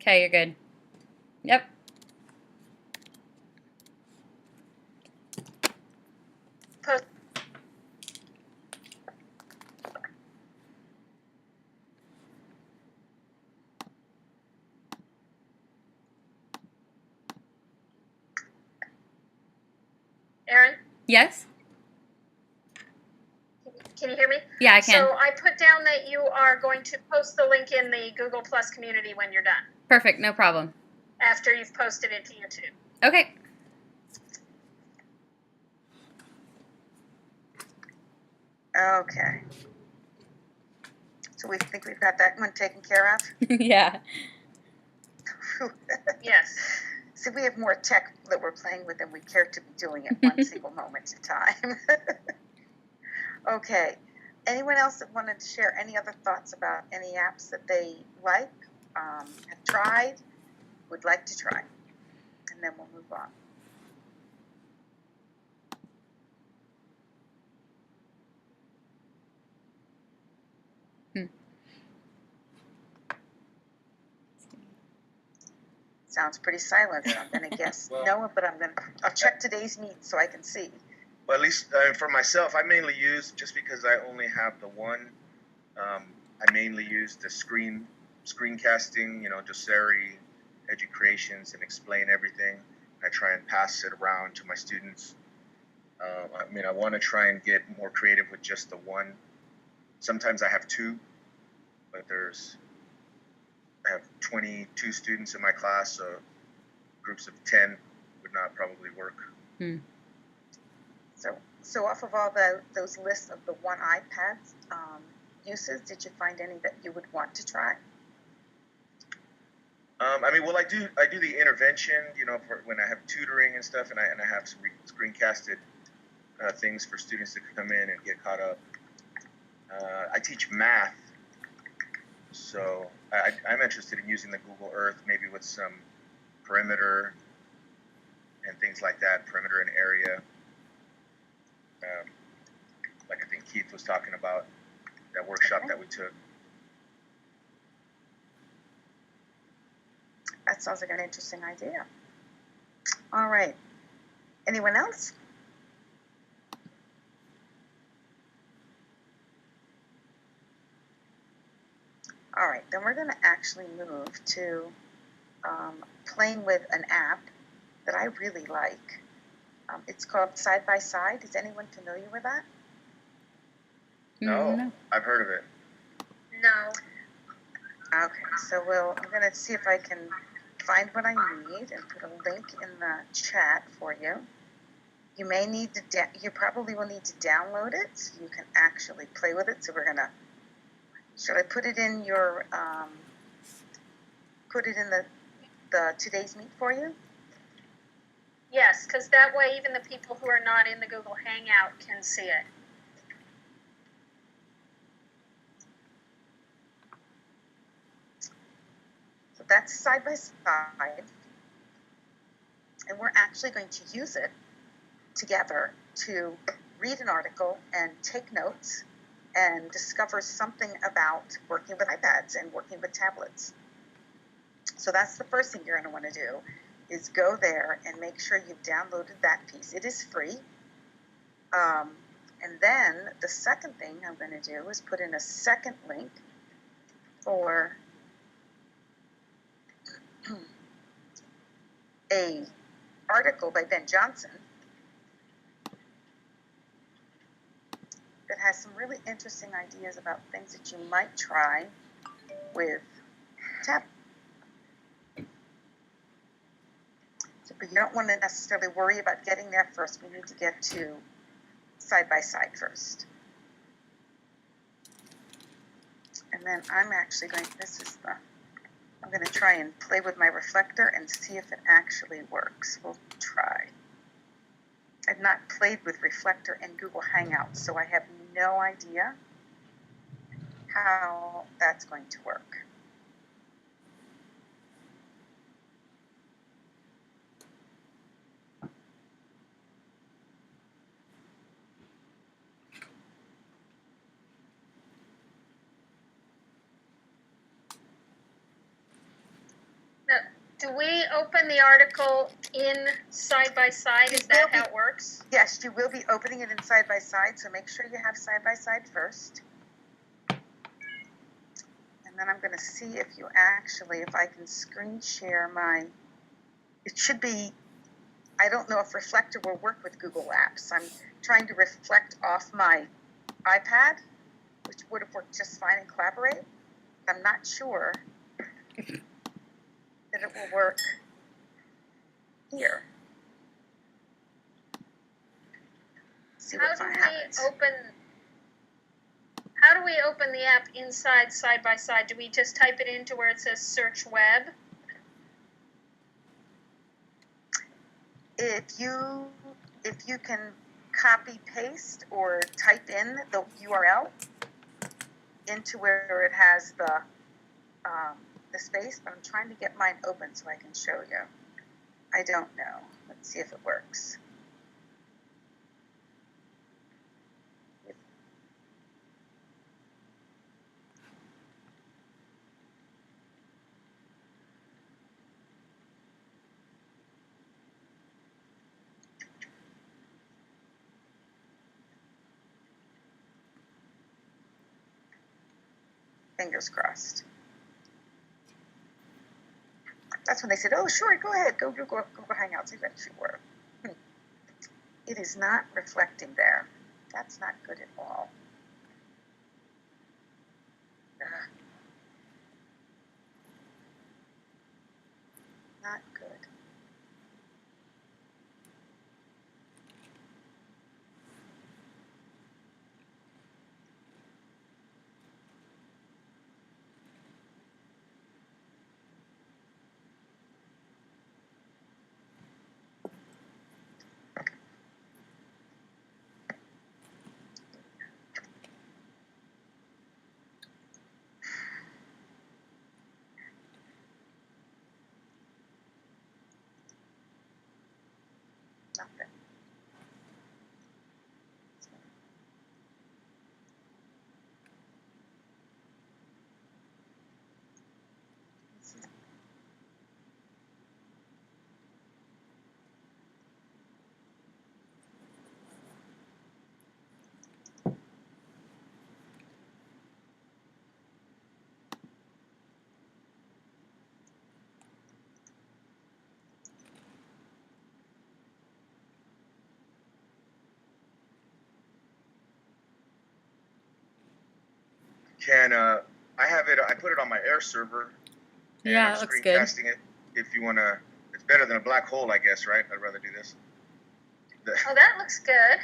Okay, you're good. Yep. Erin? Yes? Can you hear me? Yeah, I can. So I put down that you are going to post the link in the Google Plus community when you're done, Perfect, no problem. after you've posted it to YouTube. Okay. Okay. So we think we've got that one taken care of? Yeah. Yes. See, we have more tech that we're playing with than we care to be doing at one single moment in time. Okay. Anyone else that wanted to share any other thoughts about any apps that they like, have tried, would like to try? And then we'll move on. Sounds pretty silent. So I'm going to guess no, but I'll check today's meet so I can see. Well, at least for myself, I mainly use, just because I only have the one, I mainly use the screencasting, Doceri, Educreations, and explain everything. I try and pass it around to my students. I want to try and get more creative with just the one. Sometimes I have two, but I have 22 students in my class, so groups of 10 would not probably work. So off of all those lists of the one iPad uses, did you find any that you would want to try? I do the intervention, for when I have tutoring and stuff, and I have some screencasted things for students to come in and get caught up. I teach math, so I'm interested in using the Google Earth, maybe with some perimeter and things like that, perimeter and area. Like I think Keith was talking about, that workshop that we took. That sounds like an interesting idea. All right. Anyone else? All right, then we're going to actually move to playing with an app that I really like. It's called Side by Side. Is anyone familiar with that? No, I've heard of it. No. Okay, so I'm going to see if I can find what I need and put a link in the chat for you. You may need to, you probably will need to download it so you can actually play with it. So we're going to, should I put it in your, put it in the today's meet for you? Yes, because that way even the people who are not in the Google Hangout can see it. So that's side by side. And we're actually going to use it together to read an article and take notes and discover something about working with iPads and working with tablets. So that's the first thing you're going to want to do, is go there and make sure you've downloaded that piece. It is free. And then the second thing I'm going to do is put in a second link for a article by Ben Johnson that has some really interesting ideas about things that you might try with tablets. But you don't want to necessarily worry about getting there first. We need to get to side by side first. And then I'm actually going, I'm going to try and play with my reflector and see if it actually works. We'll try. I've not played with reflector in Google Hangouts, so I have no idea how that's going to work. Do we open the article in side by side? Is that how it works? Yes, you will be opening it in side by side, so make sure you have side by side first. And then I'm going to see if I can screen share it should be, I don't know if Reflector will work with Google Apps. I'm trying to reflect off my iPad, which would have worked just fine in Collaborate. I'm not sure that it will work here. See what happens. How do we open the app inside side by side? Do we just type it into where it says search web? If you can copy paste or type in the URL into where it has the space, but I'm trying to get mine open so I can show you. I don't know. Let's see if it works. Fingers crossed. That's when they said, "Oh, sure, go ahead, go Google Hangouts." I bet you were. It is not reflecting there. That's not good at all. Not good. Nothing. I have it. I put it on my Air server. Yeah, I'm it looks good. screencasting it. If you wanna, it's better than a black hole, I guess, right? I'd rather do this. Oh, that looks good.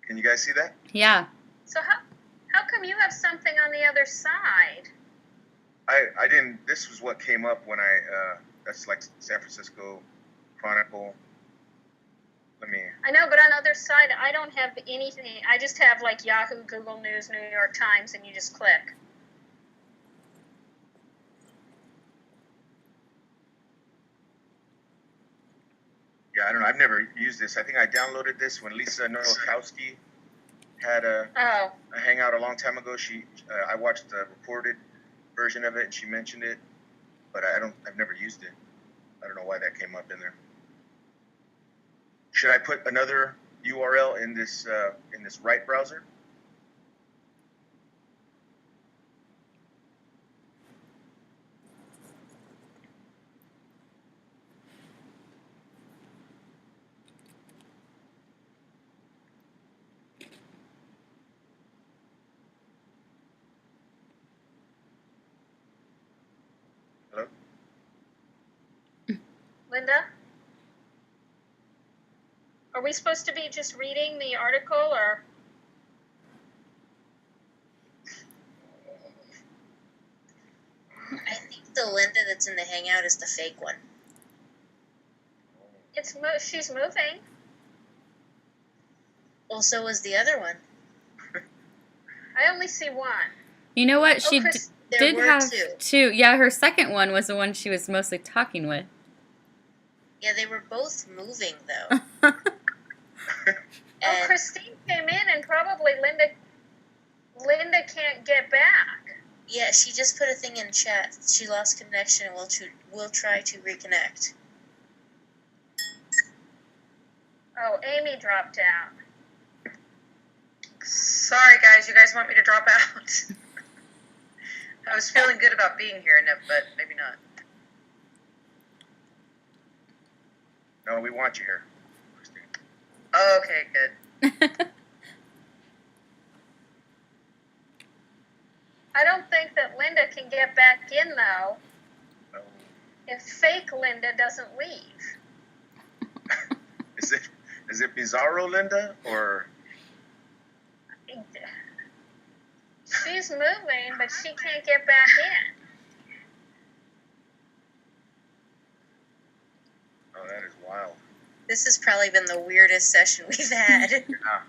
Can you guys see that? Yeah. So how come you have something on the other side? I didn't. This was what came up when that's like San Francisco Chronicle. I know, but on the other side, I don't have anything. I just have like Yahoo, Google News, New York Times, and you just click. Yeah, I don't know. I've never used this. I think I downloaded this when Lisa Nowakowski had a hangout a long time ago. I watched the recorded version of it, and she mentioned it, but I've never used it. I don't know why that came up in there. Should I put another URL in this right browser? Hello? Linda? Are we supposed to be just reading the article, or? I think the Linda that's in the Hangout is the fake one. She's moving. Well, so was the other one. I only see one. You know what? She There did were have two. two. Yeah, her second one was the one she was mostly talking with. Yeah, they were both moving, though. Oh, Christine came in, and probably Linda can't get back. Yeah, she just put a thing in chat. She lost connection and we'll try to reconnect. Oh, Amy dropped out. Sorry, guys. You guys want me to drop out? I was feeling good about being here, but maybe not. No, we want you here, Christine. Oh, okay, good. I don't think that Linda can get back in, though, No. if fake Linda doesn't leave. Is it Bizarro Linda or? She's moving, but she can't get back in. Oh, that is wild. This has probably been the weirdest session we've had. Yeah.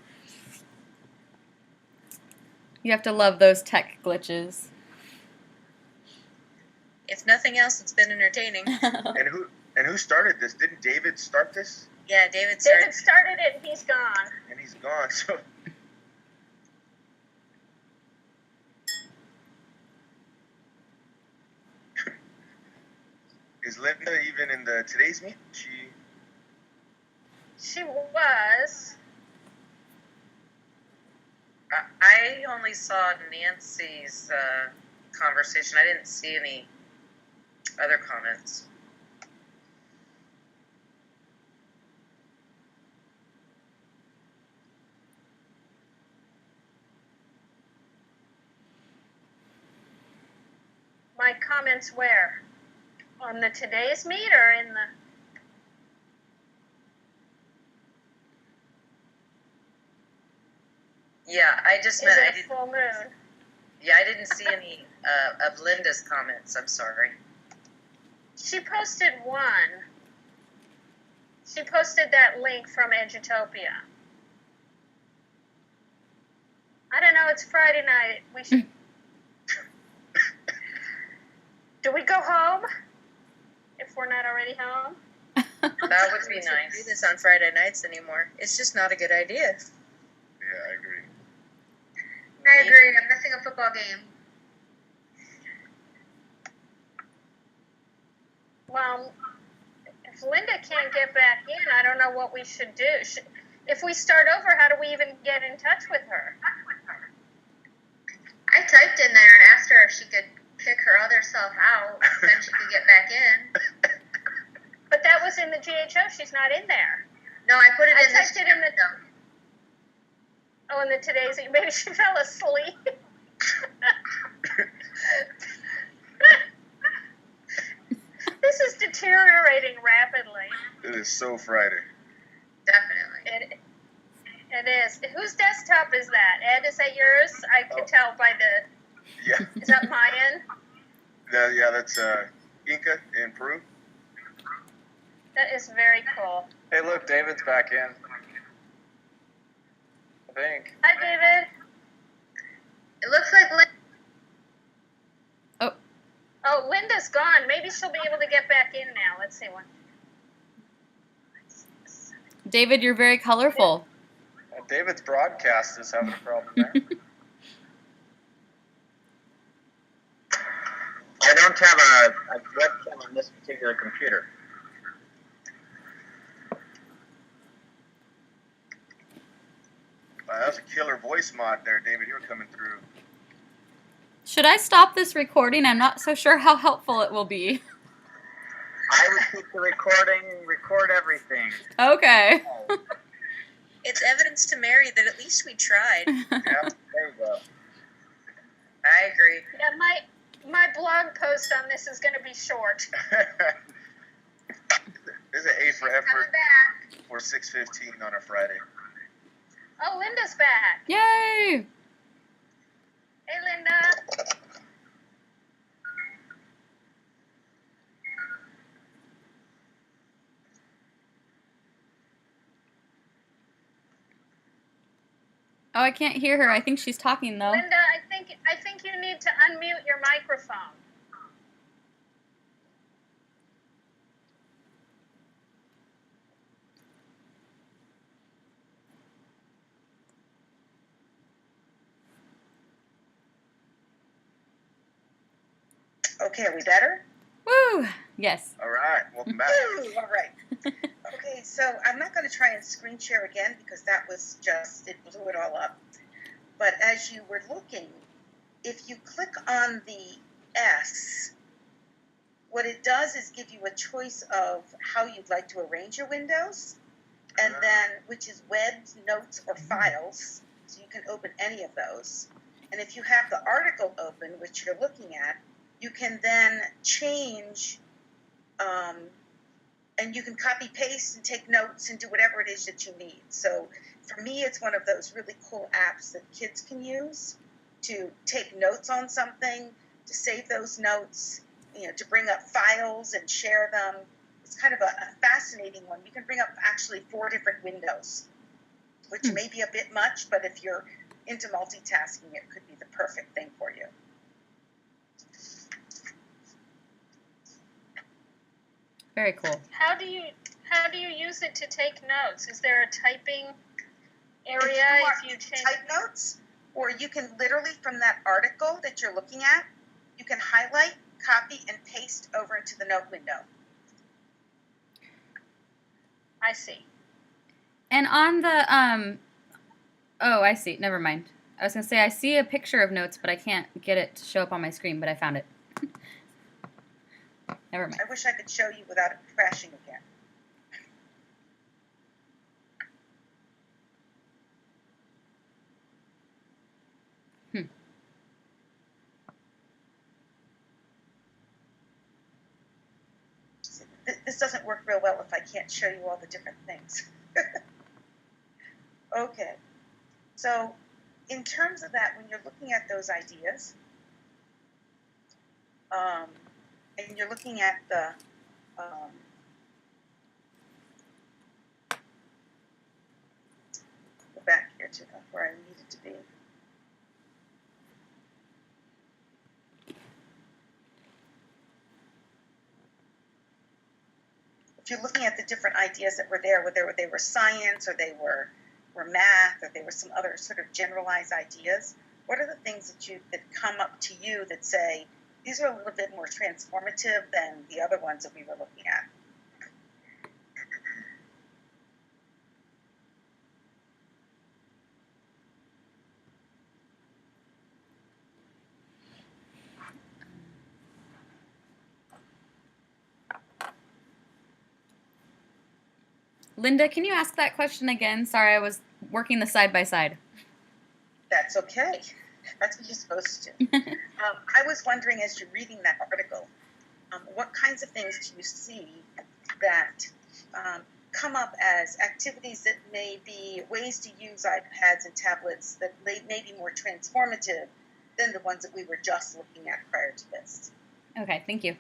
You have to love those tech glitches. If nothing else, it's been entertaining. And who started this? Didn't David start this? Yeah, David David started it, and he's gone. And he's gone. So. Is Linda even in the today's meet? She was. I only saw Nancy's conversation. I didn't see any other comments. My comments where? On the today's meet or in the... Yeah, I just Is meant I it a didn't. full moon? Yeah, I didn't see any of Linda's comments. I'm sorry. She posted one. She posted that link from Edutopia. I don't know, it's Friday night. We should... Do we go home? If we're not already home? That would be We shouldn't do nice. this on Friday nights anymore. It's just not a good idea. Yeah, I agree. I agree. I'm missing a football game. Well, if Linda can't get back in, I don't know what we should do. If we start over, how do we even get in touch with her? I typed in there and asked her if she could pick her other self out, then she could get back in. But that was in the GHO. She's not in there. No, I put it I in this typed it in the... though. Oh, in the today's... Maybe she fell asleep. This is deteriorating rapidly. It is so Friday. Definitely. It is. Whose desktop is that? Ed, is that yours? I could tell by the... Yeah. Is that Mayan? Yeah, that's Inca in Peru. That is very cool. Hey, look, David's back in. I think. Hi, David. It looks like Oh, Linda's gone. Maybe she'll be able to get back in now. Let's see one. David, you're very colorful. David's broadcast is having a problem there. I don't have a webcam on this particular computer. That was a killer voice mod there, David. You were coming through. Should I stop this recording? I'm not so sure how helpful it will be. I would keep the recording, record everything. Okay. It's evidence to Mary that at least we tried. Yeah, there you go. I agree. Yeah, my blog post on this is going to be short. There's an A for coming effort back. for 6:15 on a Friday. Oh, Linda's back. Yay! Hey, Linda. Oh, I can't hear her. I think she's talking though. Linda, I think you need to unmute your microphone. Okay, are we better? Woo! Yes. All right, welcome back. Woo! All right. Okay, so I'm not going to try and screen share again because that was just, it blew it all up. But as you were looking, if you click on the S, what it does is give you a choice of how you'd like to arrange your windows, and then, which is webs, notes, or files, so you can open any of those. And if you have the article open, which you're looking at, you can then change, and you can copy, paste, and take notes and do whatever it is that you need. So for me, it's one of those really cool apps that kids can use to take notes on something, to save those notes, to bring up files and share them. It's kind of a fascinating one. You can bring up actually 4 different windows, which may be a bit much, but if you're into multitasking, it could be the perfect thing for you. Very cool. How do you use it to take notes? Is there a typing area if you change type notes, or you can literally from that article that you're looking at, you can highlight, copy, and paste over into the note window. I see. And on the oh, I see. Never mind. I was gonna say I see a picture of notes, but I can't get it to show up on my screen. But I found it. Never mind. I wish I could show you without it crashing again. This doesn't work real well if I can't show you all the different things. Okay, so in terms of that, when you're looking at those ideas, and you're looking at the go back here to where I needed to be. If you're looking at the different ideas that were there, whether they were science or they were math or they were some other sort of generalized ideas, what are the things that come up to you that say, these are a little bit more transformative than the other ones that we were looking at? Linda, can you ask that question again? Sorry, I was working the side by side. That's okay. That's what you're supposed to. I was wondering, as you're reading that article, what kinds of things do you see that come up as activities that may be ways to use iPads and tablets that may be more transformative than the ones that we were just looking at prior to this? Okay, thank you.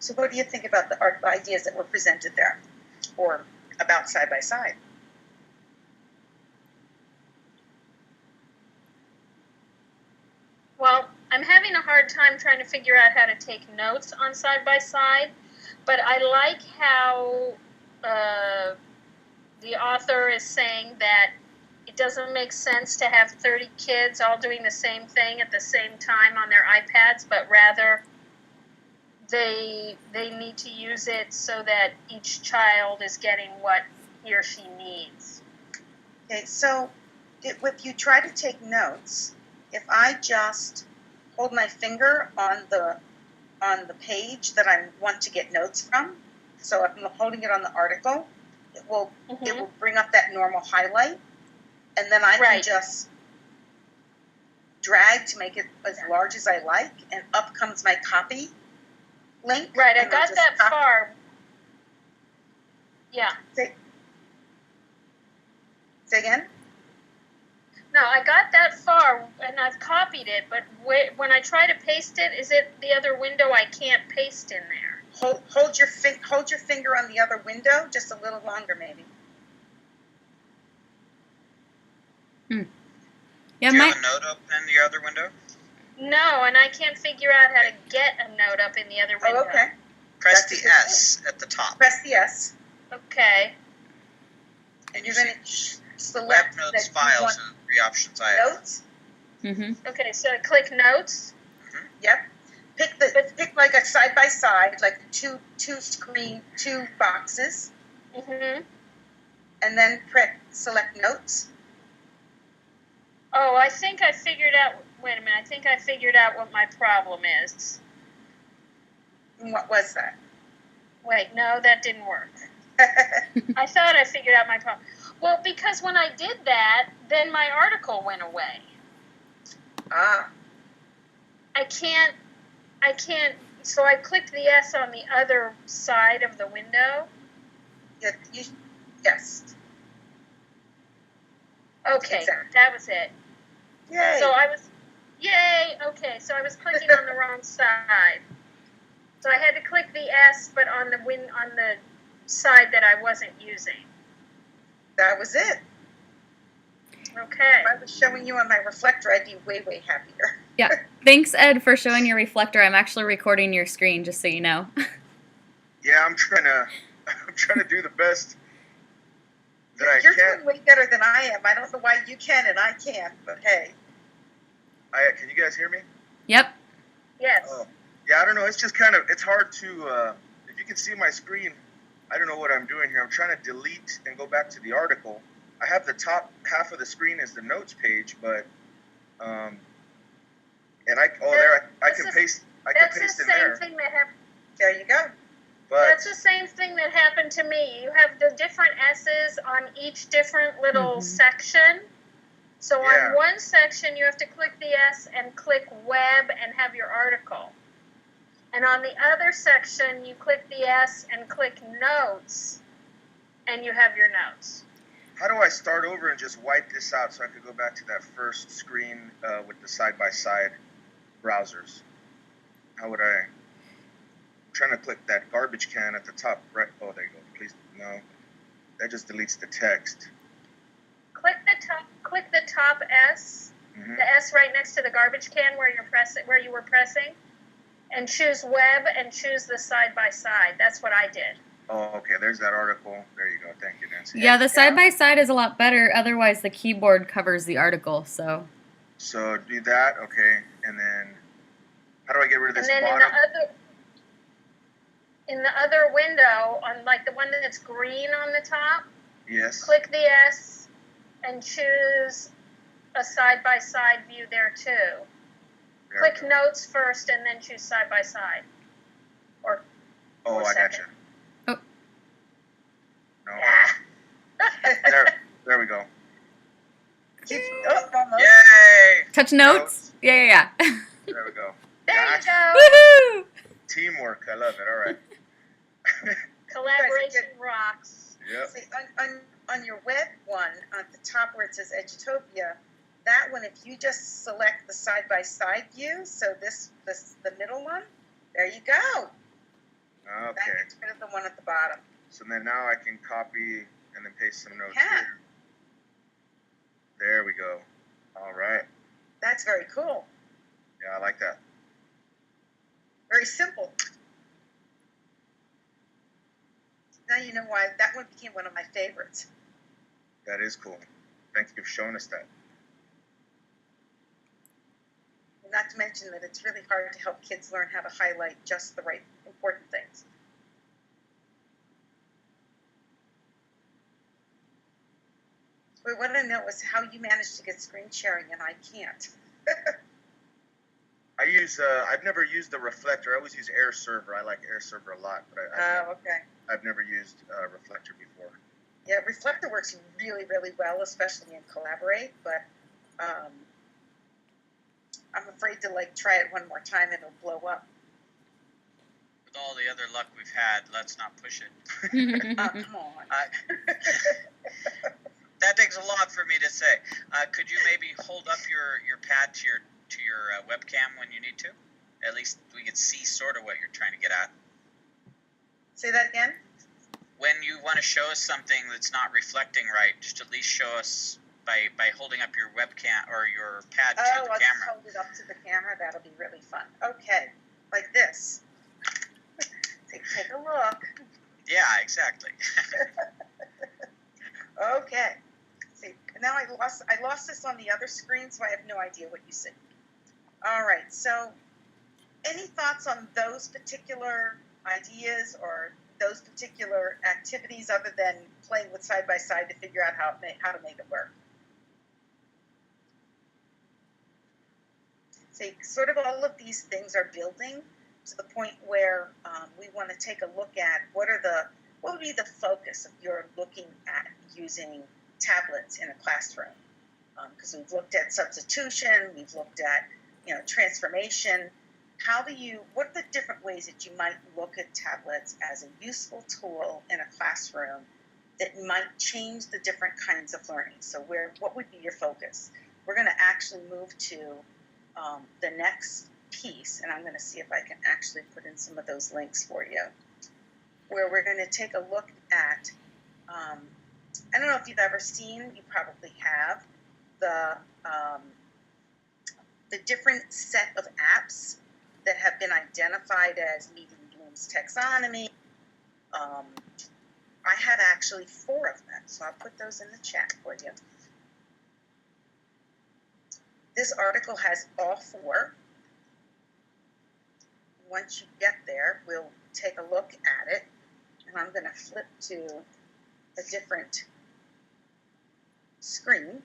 So what do you think about the ideas that were presented there, or about side by side? Well, I'm having a hard time trying to figure out how to take notes on side by side, but I like how the author is saying that it doesn't make sense to have 30 kids all doing the same thing at the same time on their iPads, but rather they need to use it so that each child is getting what he or she needs. Okay, so if you try to take notes, if I just hold my finger on the page that I want to get notes from, so if I'm holding it on the article, it will bring up that normal highlight, and then I can just drag to make it as large as I like, and up comes my copy link. Right, I got that far. Yeah. Say again? No, I got that far, and I've copied it, but when I try to paste it, is it the other window I can't paste in there? Hold your finger on the other window, just a little longer maybe. Yeah, Do you have a note open in the other window? No, and I can't figure out how to get a note up in the other window. Oh, okay. Press the S at the top. Press the S. Okay. And you're going to select Web Notes, that you Files, want and 3 options I have. notes. Okay, so I click Notes. Yep. Pick like a side by side, like two boxes, and then select Notes. Oh, I think I figured out. Wait a minute. I think I figured out what my problem is. And what was that? Wait, no, that didn't work. I thought I figured out my problem. Well, because when I did that, then my article went away. Ah. I can't, so I clicked the S on the other side of the window. Yes. Okay, Exactly. that was it. Yay. So okay, so I was clicking on the wrong side. So I had to click the S, but on the side that I wasn't using. That was it. Okay. If I was showing you on my reflector, I'd be way, way happier. Yeah. Thanks, Ed, for showing your reflector. I'm actually recording your screen, just so you know. Yeah, I'm trying to do the best that I You're can. doing way better than I am. I don't know why you can and I can't, but hey. Can you guys hear me? Yep. Yes. Oh, yeah, I don't know. It's just it's hard to, if you can see my screen, I don't know what I'm doing here. I'm trying to delete and go back to the article. I have the top half of the screen as the notes page, but, and I can paste in there. That's the same thing that happened. There you go. But That's the same thing that happened to me. You have the different S's on each different little section. So on one section, you have to click the S and click Web and have your article. And on the other section, you click the S and click Notes, and you have your notes. how do I start over and just wipe this out so I could go back to that first screen with the side-by-side browsers? How would I? I'm trying to click that garbage can at the top right. Oh, there you go. Please, no. That just deletes the text. Click the top S, the S right next to the garbage can where you were pressing, and choose Web and choose the side-by-side. That's what I did. Oh, okay. There's that article. There you go. Thank you, Nancy. Yeah, the side-by-side is a lot better. Otherwise, the keyboard covers the article, so. So do that, okay. And then, how do I get rid of this And then bottom? in the other window, on like the one that's green on the top, Yes. click the S and choose a side-by-side view there too. There Click we go. Notes first and then choose side-by-side. Oh, I gotcha. Oh. No. There we go. Almost. Yay! Touch notes? Yeah. There we go. There you go. Woohoo! Teamwork. I love it. All right. Collaboration rocks. Yep. See, on your web one, at the top where it says Edutopia, that one, if you just select the side-by-side view, so the middle one, there you go. That Okay. gets rid of the one at the bottom. So then now I can copy and then paste some notes Yeah. here. There we go. All right. That's very cool. Yeah, I like that. Very simple. Now you know why that one became one of my favorites. That is cool. Thank you for showing us that. Not to mention that it's really hard to help kids learn how to highlight just the right important things. We want to know is how you manage to get screen sharing and I can't. I use, I've never used the Reflector. I always use Air Server. I like Air Server a lot, but Okay. I've never used Reflector before. Yeah, Reflector works really, really well, especially in Collaborate, but I'm afraid to like try it one more time, it'll blow up. With all the other luck we've had, let's not push it. Come on. That takes a lot for me to say. Could you maybe hold up your pad to your webcam when you need to? At least we could see sort of what you're trying to get at. Say that again? When you want to show us something that's not reflecting right, just at least show us by holding up your webcam or your pad to the I'll camera. just hold it up to the camera. That'll be really fun. Okay, like this. Take a look. Yeah, exactly. Okay. See, now I lost this on the other screen, so I have no idea what you see. All right. So, any thoughts on those particular ideas or those particular activities, other than playing with side by side to figure out how to make it work? See, sort of all of these things are building to the point where we want to take a look at what would be the focus of your looking at using tablets in a classroom, because we've looked at substitution, we've looked at transformation. What are the different ways that you might look at tablets as a useful tool in a classroom that might change the different kinds of learning? So what would be your focus? We're going to actually move to the next piece, and I'm going to see if I can actually put in some of those links for you, where we're going to take a look at, I don't know if you've ever seen, you probably have, the different set of apps that have been identified as meeting Bloom's taxonomy. I have actually 4 of them, so I'll put those in the chat for you. This article has all 4. Once you get there, we'll take a look at it, and I'm going to flip to a different screen.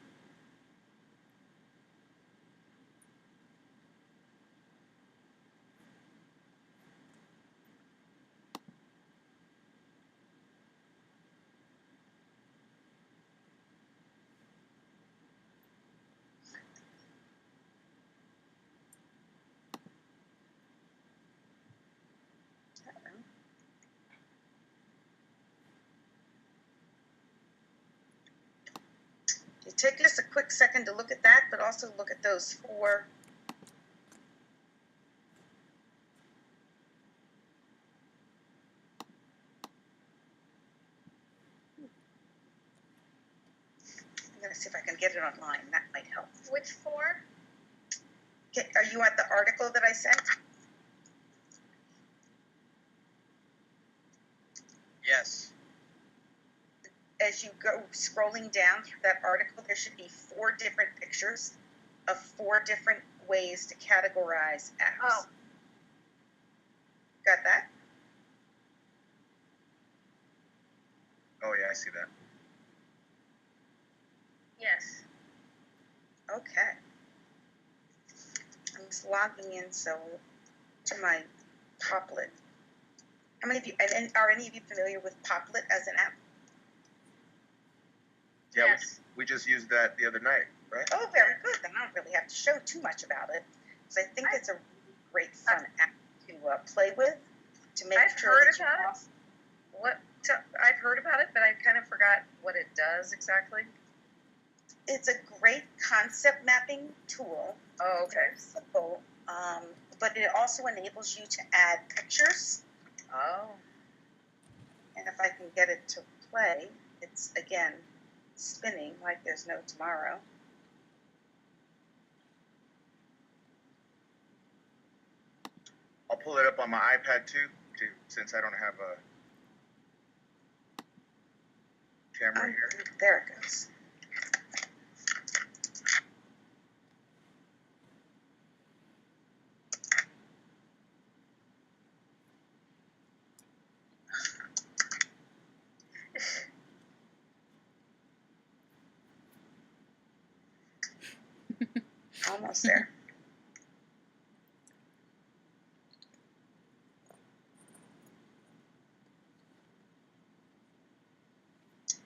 You take just a quick second to look at that, but also look at those 4. I'm going to see if I can get it online. That might help. Which 4? Are you at the article that I sent? Yes. As you go scrolling down through that article, there should be 4 different pictures of 4 different ways to categorize apps. Oh. Got that? Oh yeah, I see that. Yes. Okay. I'm just logging in to my Poplet. How many of you, and are any of you familiar with Poplet as an app? Yeah, Yes. we just used that the other night, right? Oh, very good. Then I don't really have to show too much about it, because I think it's a great fun app to play with, to make I've sure heard that about it. I've heard about it, but I kind of forgot what it does exactly. It's a great concept mapping tool. Oh, okay. Very simple, but it also enables you to add pictures. Oh. And if I can get it to play, it's, again, spinning like there's no tomorrow. I'll pull it up on my iPad too, since I don't have a camera here. There it goes. Almost there.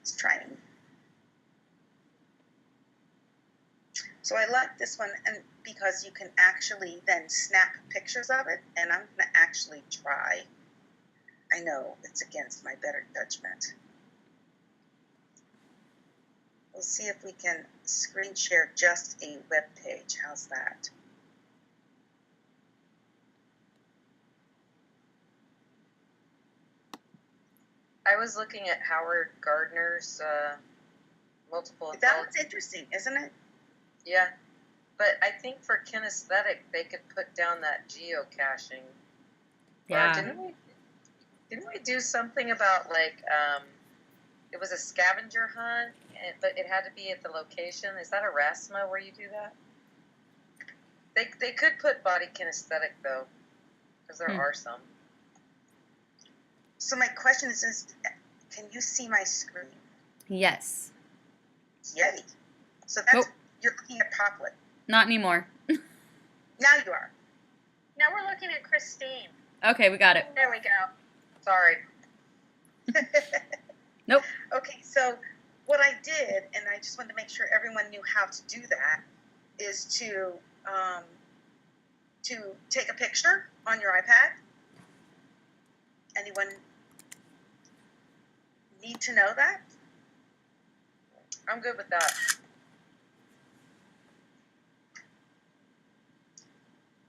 It's trying. So I like this one, and because you can actually then snap pictures of it, and I'm going to actually try. I know it's against my better judgment. We'll see if we can screen share just a web page. How's that? I was looking at Howard Gardner's multiple. That one's interesting, isn't it? Yeah, but I think for kinesthetic, they could put down that geocaching. Yeah. Didn't we do something about like it was a scavenger hunt, but it had to be at the location? Is that a RASMA where you do that? They could put body kinesthetic though, because there are some. So my question is, can you see my screen? Yes. Yay. So that's, you're looking at Poplet. Not anymore. Now you are. Now we're looking at Christine. Okay, we got it. There we go. Sorry. Nope. Okay, so what I did, and I just wanted to make sure everyone knew how to do that, is to take a picture on your iPad. Anyone need to know that? I'm good with that.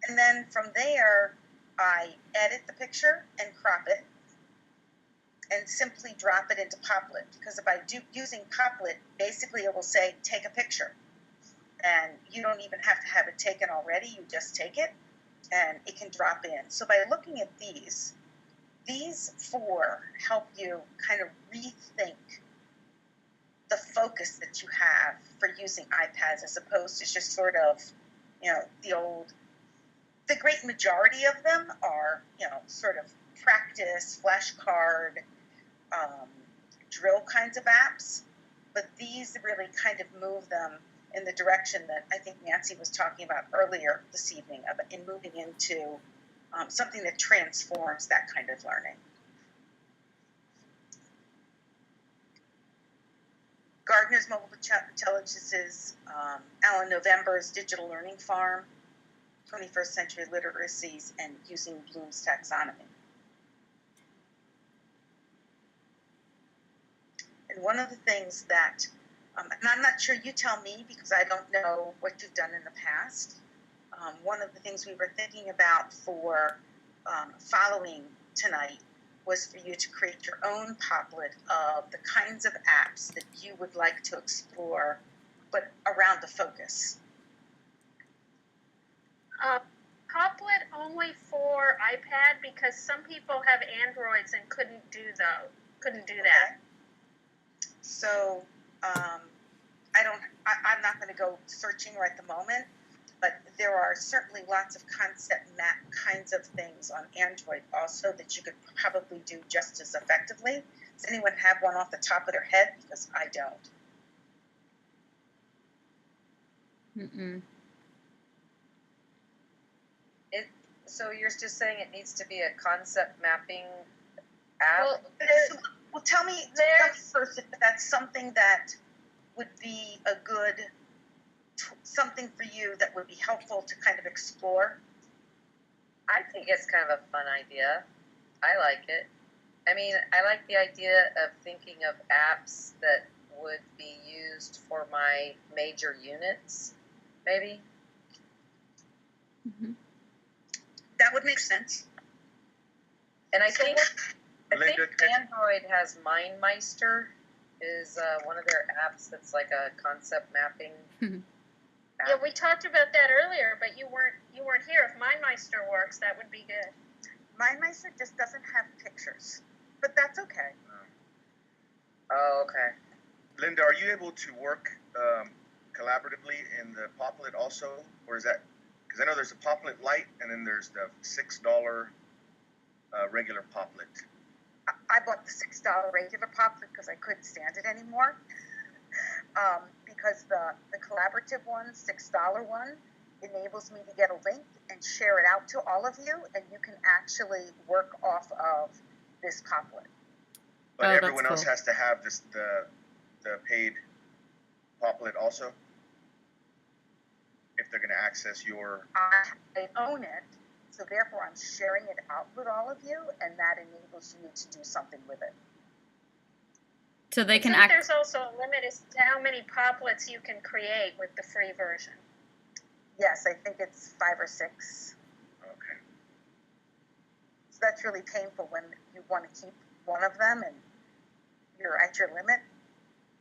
And then from there, I edit the picture and crop it and simply drop it into Poplet. Because if I do using Poplet, basically it will say, take a picture. And you don't even have to have it taken already. You just take it and it can drop in. So by looking at these four help you kind of rethink the focus that you have for using iPads as opposed to just sort of, the great majority of them are, sort of practice, flashcard, drill kinds of apps. But these really kind of move them in the direction that I think Nancy was talking about earlier this evening, in moving into something that transforms that kind of learning. Gardner's Mobile Intelligence's Alan November's Digital Learning Farm, 21st Century Literacies, and Using Bloom's Taxonomy. And one of the things that, and I'm not sure, you tell me because I don't know what you've done in the past. One of the things we were thinking about for following tonight was for you to create your own Poplet of the kinds of apps that you would like to explore, but around the focus. Poplet only for iPad because some people have Androids and couldn't do that. So I'm not going to go searching right at the moment, but there are certainly lots of concept map kinds of things on Android also that you could probably do just as effectively. Does anyone have one off the top of their head? Because I don't. Mm-mm. So you're just saying it needs to be a concept mapping app? Well, tell me first if that's something that would be a good, something for you that would be helpful to kind of explore. I think it's kind of a fun idea. I like it. I mean, I like the idea of thinking of apps that would be used for my major units, maybe. Mm-hmm. That would make sense. And I think Android has MindMeister is one of their apps that's like a concept mapping. App. Yeah, we talked about that earlier, but you weren't here. If MindMeister works, that would be good. MindMeister just doesn't have pictures, but that's okay. Oh, okay. Linda, are you able to work collaboratively in the Poplet also, or is that? Because I know there's a Poplet Lite, and then there's the $6 regular Poplet. I bought the $6 regular Poplet because I couldn't stand it anymore. because the collaborative one, $6 one, enables me to get a link and share it out to all of you, and you can actually work off of this Poplet. But Oh, that's everyone else cool. has to have the paid Poplet also, if they're going to access your. I own it, so therefore I'm sharing it out with all of you, and that enables you to do something with it. So they can I think there's also a limit as to how many Poplets you can create with the free version. Yes, I think it's 5 or 6. Okay. So that's really painful when you want to keep one of them and you're at your limit.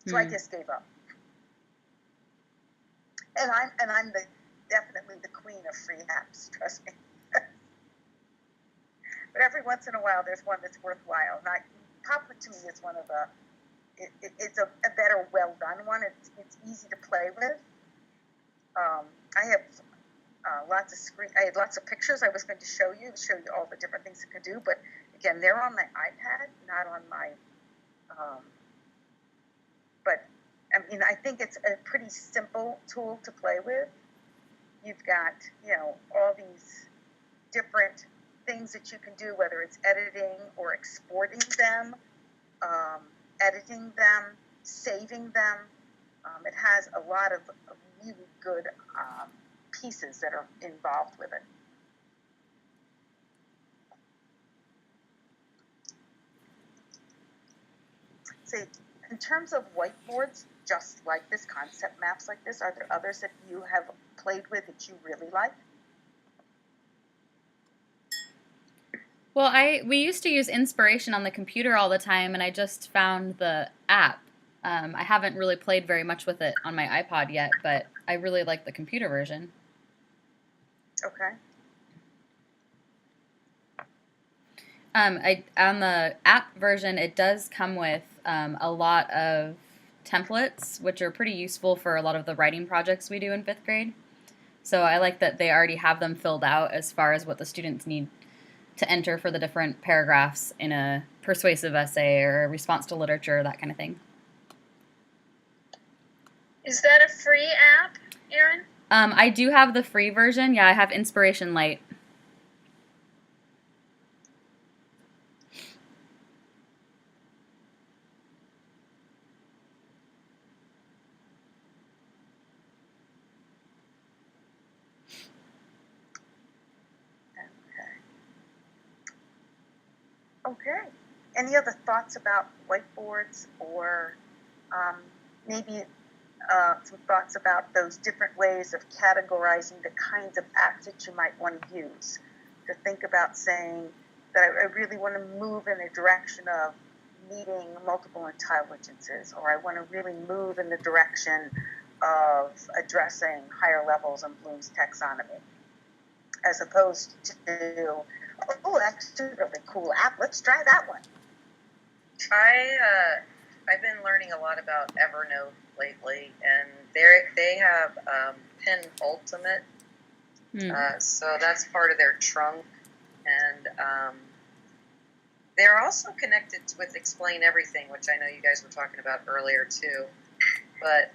So I just gave up. And I'm definitely the queen of free apps, trust me. But every once in a while, there's one that's worthwhile. And Poplet to me is one of the. It's a better, well done one. It's easy to play with. I have I had lots of pictures I was going to show you all the different things it could do. But again, they're on my iPad, not on my. But I mean, I think it's a pretty simple tool to play with. You've got, all these different things that you can do, whether it's editing or exporting them, editing them, saving them. It has a lot of really good pieces that are involved with it. See, in terms of whiteboards, just like this, concept maps like this, are there others that you have played with that you really like? Well, we used to use Inspiration on the computer all the time, and I just found the app. I haven't really played very much with it on my iPod yet, but I really like the computer version. Okay. On the app version, it does come with a lot of templates, which are pretty useful for a lot of the writing projects we do in 5th grade. So I like that they already have them filled out as far as what the students need to enter for the different paragraphs in a persuasive essay or a response to literature, that kind of thing. Is that a free app, Erin? I do have the free version. Yeah, I have Inspiration Lite. Okay. Any other thoughts about whiteboards, or maybe some thoughts about those different ways of categorizing the kinds of apps that you might want to use? To think about saying that I really want to move in the direction of meeting multiple intelligences, or I want to really move in the direction of addressing higher levels in Bloom's taxonomy, as opposed to, oh, that's a really cool app, let's try that one. I've been learning a lot about Evernote lately, and they have Pen Ultimate, so that's part of their trunk, and they're also connected with Explain Everything, which I know you guys were talking about earlier too. But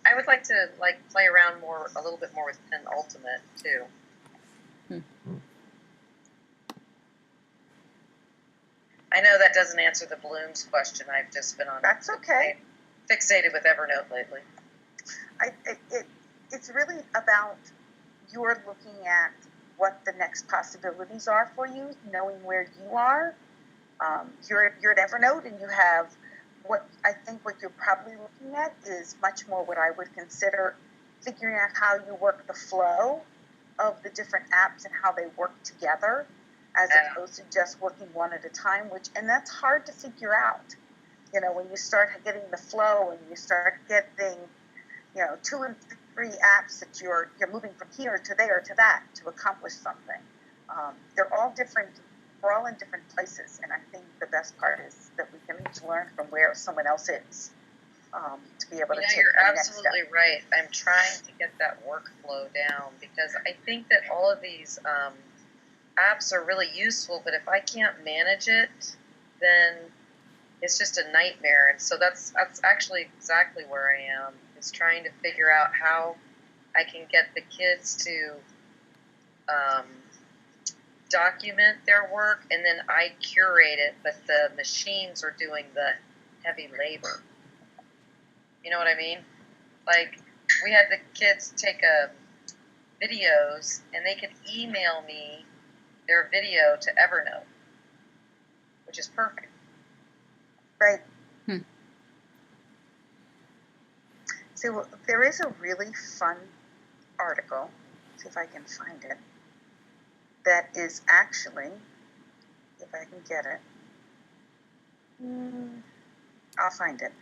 I would like to play around a little bit more with Pen Ultimate too. I know that doesn't answer the Bloom's question. I've just been That's okay. Fixated with Evernote lately. It's really about you're looking at what the next possibilities are for you, knowing where you are. You're at Evernote, and you have what you're probably looking at is much more what I would consider figuring out how you work the flow of the different apps and how they work together, as opposed to just working one at a time, and that's hard to figure out. When you start getting the flow and you start getting, 2 and 3 apps that you're moving from here to there to that to accomplish something. They're all different. We're all in different places, and I think the best part is that we can each learn from where someone else is, to be able to take you're the next step. absolutely right. I'm trying to get that workflow down, because I think that all of these apps are really useful, but if I can't manage it, then it's just a nightmare. And so that's actually exactly where I am, is trying to figure out how I can get the kids to document their work, and then I curate it, but the machines are doing the heavy labor. You know what I mean? Like, we had the kids take videos, and they could email me their video to Evernote, which is perfect. Right. So there is a really fun article, see if I can find it, that is actually, if I can get it, I'll find it.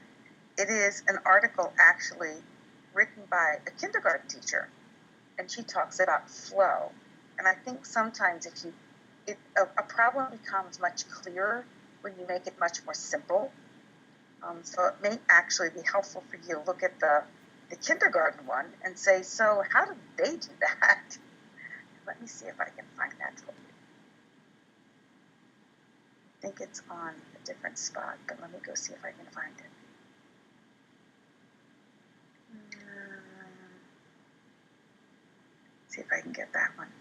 It is an article actually written by a kindergarten teacher, and she talks about flow. And I think sometimes a problem becomes much clearer when you make it much more simple. So it may actually be helpful for you to look at the kindergarten one and say, so how did they do that? Let me see if I can find that for you. I think it's on a different spot, but let me go see if I can find it. See if I can get that one.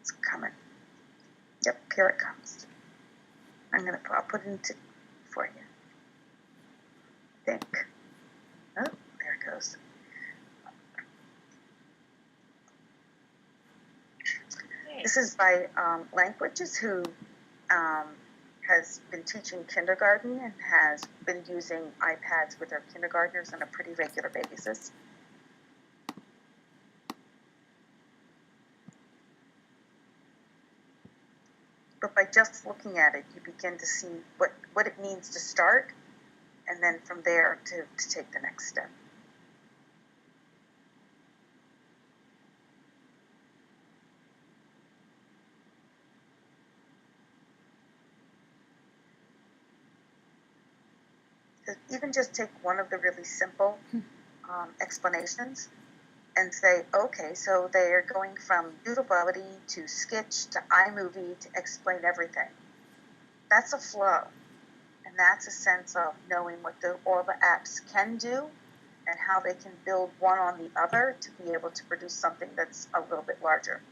It's coming. Yep, here it comes. I'll put it into for you. I think. Oh, there it goes. This is by Languages, who has been teaching kindergarten and has been using iPads with their kindergartners on a pretty regular basis. But by just looking at it, you begin to see what it means to start, and then from there to take the next step. Even just take one of the really simple explanations and say, okay, so they're going from Doodlebuddy to Sketch to iMovie to explain everything. That's a flow. And that's a sense of knowing what all the apps can do and how they can build one on the other to be able to produce something that's a little bit larger.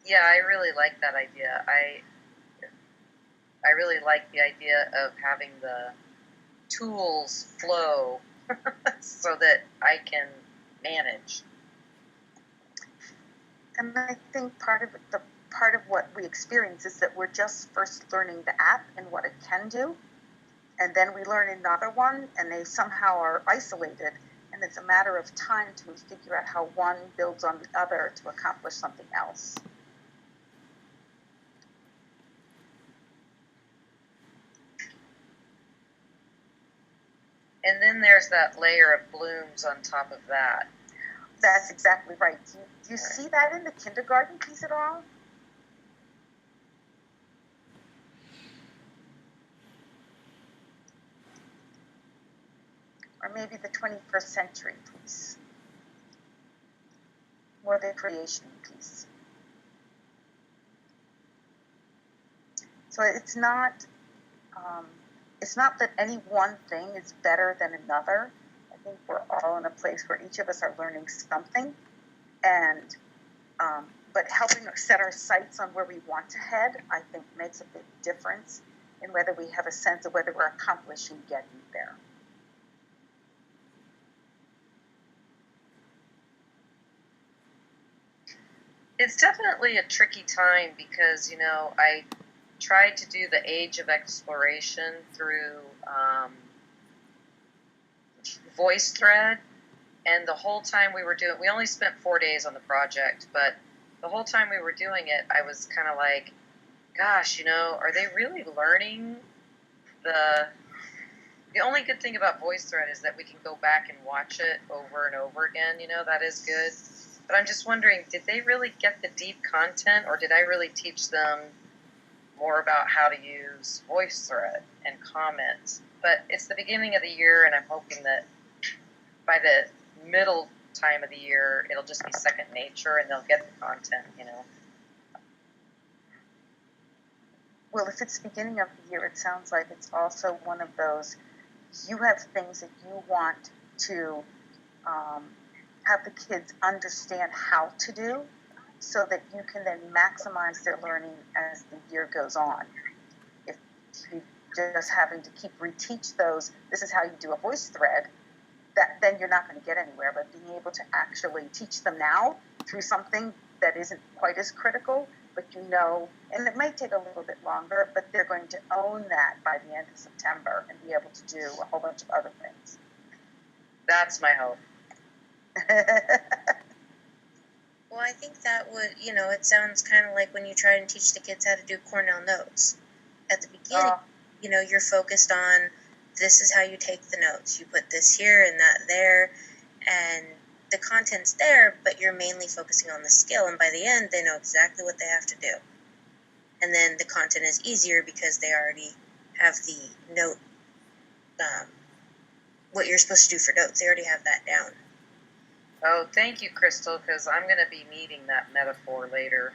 Yeah, I really like that idea. I really like the idea of having the tools flow so that I can manage. And I think part of what we experience is that we're just first learning the app and what it can do, and then we learn another one, and they somehow are isolated, and it's a matter of time to figure out how one builds on the other to accomplish something else. And then there's that layer of blooms on top of that. That's exactly right. Do you see that in the kindergarten piece at all? Or maybe the 21st century piece? More the creation piece. So it's not that any one thing is better than another. I think we're all in a place where each of us are learning something, and but helping us set our sights on where we want to head, I think, makes a big difference in whether we have a sense of whether we're accomplishing getting there. It's definitely a tricky time because, I tried to do the age of exploration through VoiceThread, and the whole time we only spent 4 days on the project, but the whole time we were doing it, I was kind of like, gosh, are they really learning the only good thing about VoiceThread is that we can go back and watch it over and over again, that is good. But I'm just wondering, did they really get the deep content, or did I really teach them more about how to use VoiceThread and comment? But it's the beginning of the year, and I'm hoping that by the middle time of the year, it'll just be second nature, and they'll get the content, you know. Well, if it's the beginning of the year, it sounds like it's also one of those, you have things that you want to have the kids understand how to do so that you can then maximize their learning as the year goes on. If you're just having to keep reteach those, this is how you do a voice thread, then you're not going to get anywhere. But being able to actually teach them now through something that isn't quite as critical, but you know, and it might take a little bit longer, but they're going to own that by the end of September and be able to do a whole bunch of other things. That's my hope. Well, I think that would, you know, it sounds kind of like when you try and teach the kids how to do Cornell notes. At the beginning, you know, you're focused on this is how you take the notes. You put this here and that there, and the content's there, but you're mainly focusing on the skill. And by the end, they know exactly what they have to do. And then the content is easier because they already have the note, what you're supposed to do for notes. They already have that down. Oh, thank you, Crystal, because I'm going to be needing that metaphor later.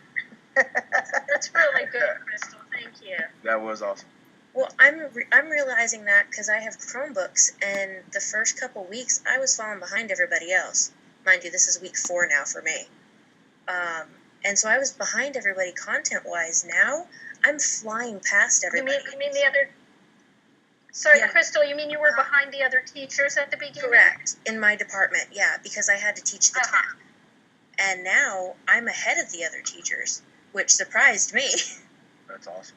That's really good, Crystal. Thank you. That was awesome. Well, I'm realizing that because I have Chromebooks, and the first couple weeks I was falling behind everybody else. Mind you, this is week 4 now for me. And so I was behind everybody content-wise. Now I'm flying past everybody. You mean the other? Sorry, Yeah. Crystal, you mean you were behind the other teachers at the beginning? Correct. In my department, yeah, because I had to teach the time. And now I'm ahead of the other teachers, which surprised me. That's awesome.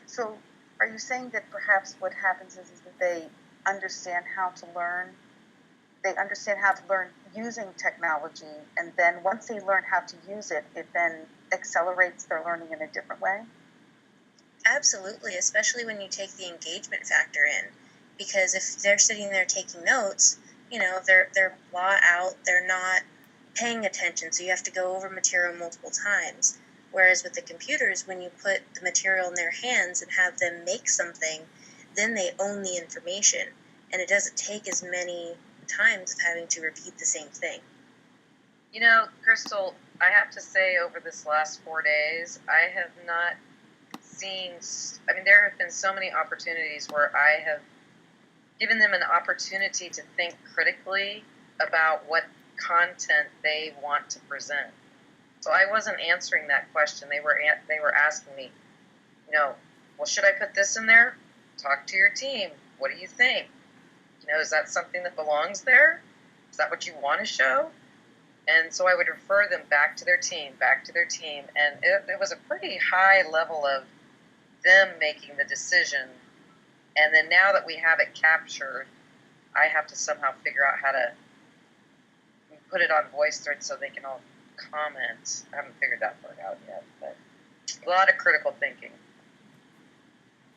So are you saying that perhaps what happens is that they understand how to learn? They understand how to learn using technology, and then once they learn how to use it, it then accelerates their learning in a different way? Absolutely, especially when you take the engagement factor in. Because if they're sitting there taking notes, you know, they're blah out, they're not paying attention, so you have to go over material multiple times. Whereas with the computers, when you put the material in their hands and have them make something, then they own the information. And it doesn't take as many times of having to repeat the same thing. You know, Crystal, I have to say over this last 4 days, I have not seen, I mean, there have been so many opportunities where I have given them an opportunity to think critically about what content they want to present. So I wasn't answering that question. They were asking me, you know, well, should I put this in there? Talk to your team. What do you think? You know, is that something that belongs there? Is that what you want to show? And so I would refer them back to their team. And it was a pretty high level of them making the decision. And then now that we have it captured, I have to somehow figure out how to put it on VoiceThread so they can all comment. I haven't figured that part out yet, but a lot of critical thinking.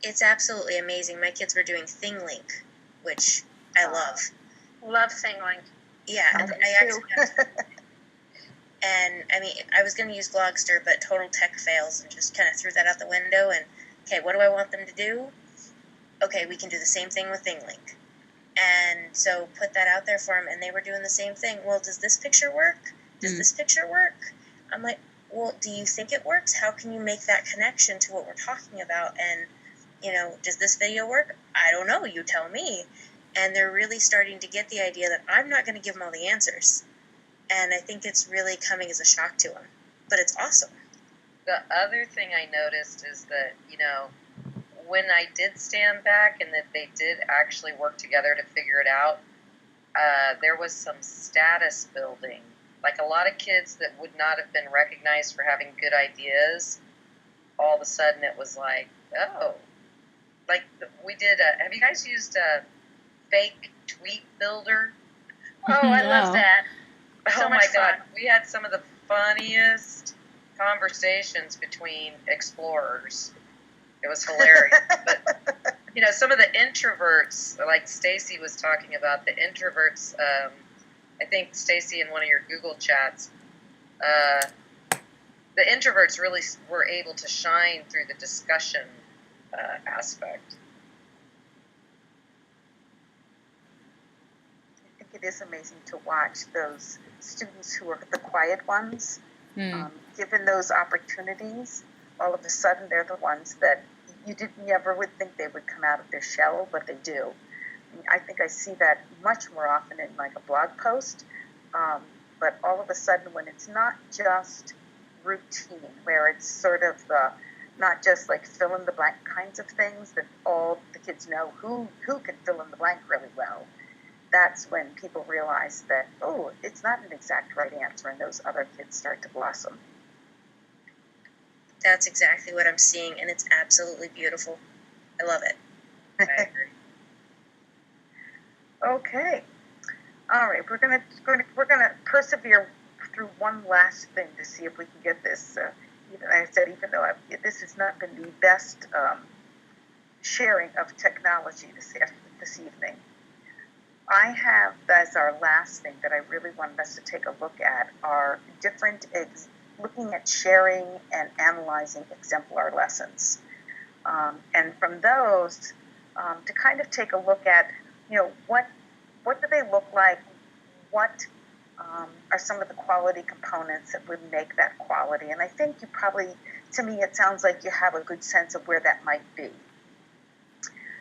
It's absolutely amazing. My kids were doing ThingLink, which I love. Love ThingLink. Yeah, I actually and I mean, I was going to use Glogster, but total tech fails and just kind of threw that out the window. And okay, what do I want them to do? Okay, we can do the same thing with ThingLink. And so put that out there for them, and they were doing the same thing. Well, does this picture work? Does this picture work? I'm like, well, do you think it works? How can you make that connection to what we're talking about? And, you know, does this video work? I don't know. You tell me. And they're really starting to get the idea that I'm not going to give them all the answers. And I think it's really coming as a shock to them. But it's awesome. The other thing I noticed is that, you know, when I did stand back and that they did actually work together to figure it out, there was some status building. Like a lot of kids that would not have been recognized for having good ideas, all of a sudden it was like, oh. Like we did, have you guys used a fake tweet builder? Oh, I love that. So Oh my God. fun. We had some of the funniest conversations between explorers. It was hilarious. But, you know, some of the introverts, like Stacy was talking about, the introverts, I think Stacy in one of your Google chats, the introverts really were able to shine through the discussion aspect. it is amazing to watch those students who are the quiet ones, given those opportunities. All of a sudden, they're the ones that you never would think they would come out of their shell, but they do. I think I see that much more often in like a blog post. But all of a sudden, when it's not just routine, where it's sort of not just like fill in the blank kinds of things that all the kids know who can fill in the blank really well, that's when people realize that, oh, it's not an exact right answer, and those other kids start to blossom. That's exactly what I'm seeing, and it's absolutely beautiful. I love it. I agree. Okay. All right, we're gonna persevere through one last thing to see if we can get this. I said, even though this has not been the best sharing of technology this evening, I have, as our last thing that I really wanted us to take a look at, are different looking at sharing and analyzing exemplar lessons, and from those to kind of take a look at, what do they look like? What are some of the quality components that would make that quality? And I think you probably, to me, it sounds like you have a good sense of where that might be.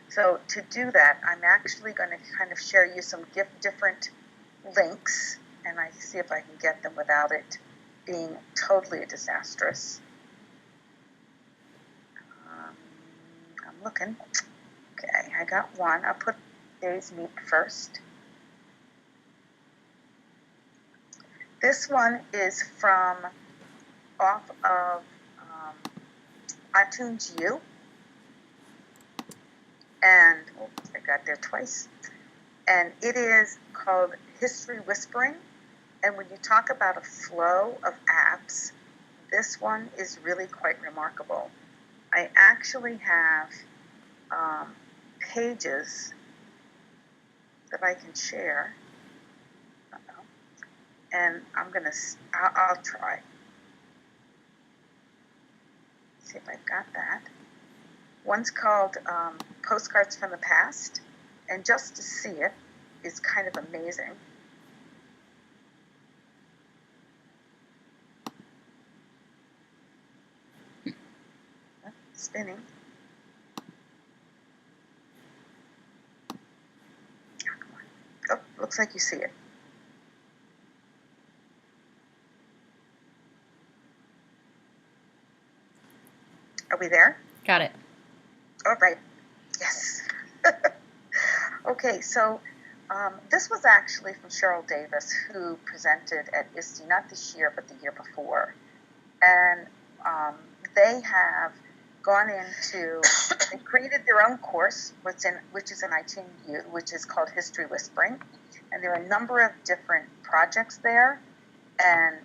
So to do that, I'm actually going to kind of share you some different links, and I see if I can get them without it being totally disastrous. I'm looking. Okay, I got one. I'll put today's meet first. This one is from off of iTunes U, and I got there twice, and it is called History Whispering. And when you talk about a flow of apps, this one is really quite remarkable. I actually have pages that I can share. And I'll try. See if I've got that. One's called Postcards from the Past, and just to see it is kind of amazing. Spinning. Oh, come on. Oh, looks like you see it. Are we there? Got it. All right. Yes. Okay, so this was actually from Cheryl Davis, who presented at ISTE, not this year, but the year before. And they have gone into, they created their own course, which is in iTunes U, which is called History Whispering. And there are a number of different projects there. And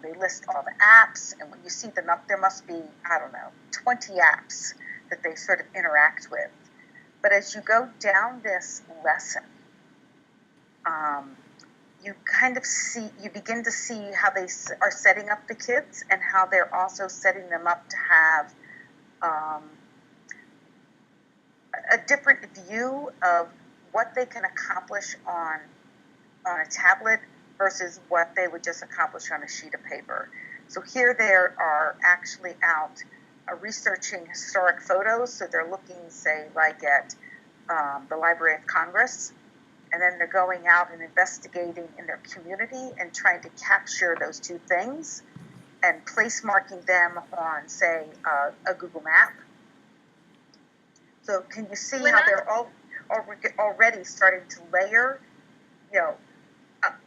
they list all the apps, and when you see them up, there must be, 20 apps that they sort of interact with. But as you go down this lesson, you begin to see how they are setting up the kids and how they're also setting them up to have a different view of what they can accomplish on a tablet versus what they would just accomplish on a sheet of paper. So here they are actually out researching historic photos. So they're looking, say, like at the Library of Congress, and then they're going out and investigating in their community and trying to capture those two things and place marking them on, say, a Google map. So can you see how they're all already starting to layer,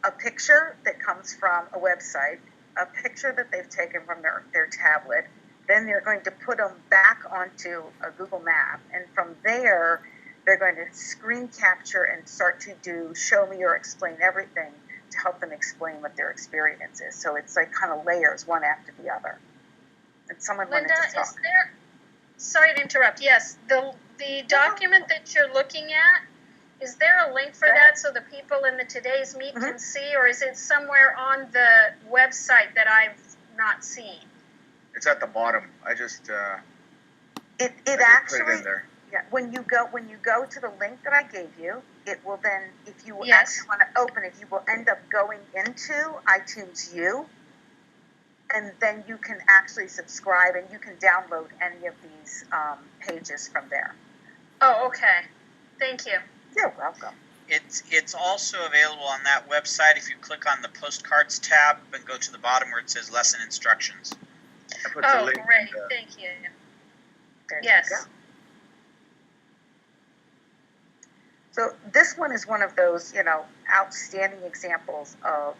a picture that comes from a website, a picture that they've taken from their tablet, then they're going to put them back onto a Google map, and from there they're going to screen capture and start to do show me or explain everything to help them explain what their experience is. So it's like kind of layers, one after the other. And someone Linda, wanted to talk. is there, sorry to interrupt, yes, the document that you're looking at, is there a link for that so the people in the today's meet can see, or is it somewhere on the website that I've not seen? It's at the bottom. I just It put it actually in there. Yeah, when you go to the link that I gave you, it will then, if you Yes. actually want to open it, you will end up going into iTunes U, and then you can actually subscribe and you can download any of these pages from there. Oh, okay. Thank you. You're welcome. It's also available on that website if you click on the postcards tab and go to the bottom where it says lesson instructions. I put the Oh, link. great. Thank you. There Yes. you go. So this one is one of those, outstanding examples of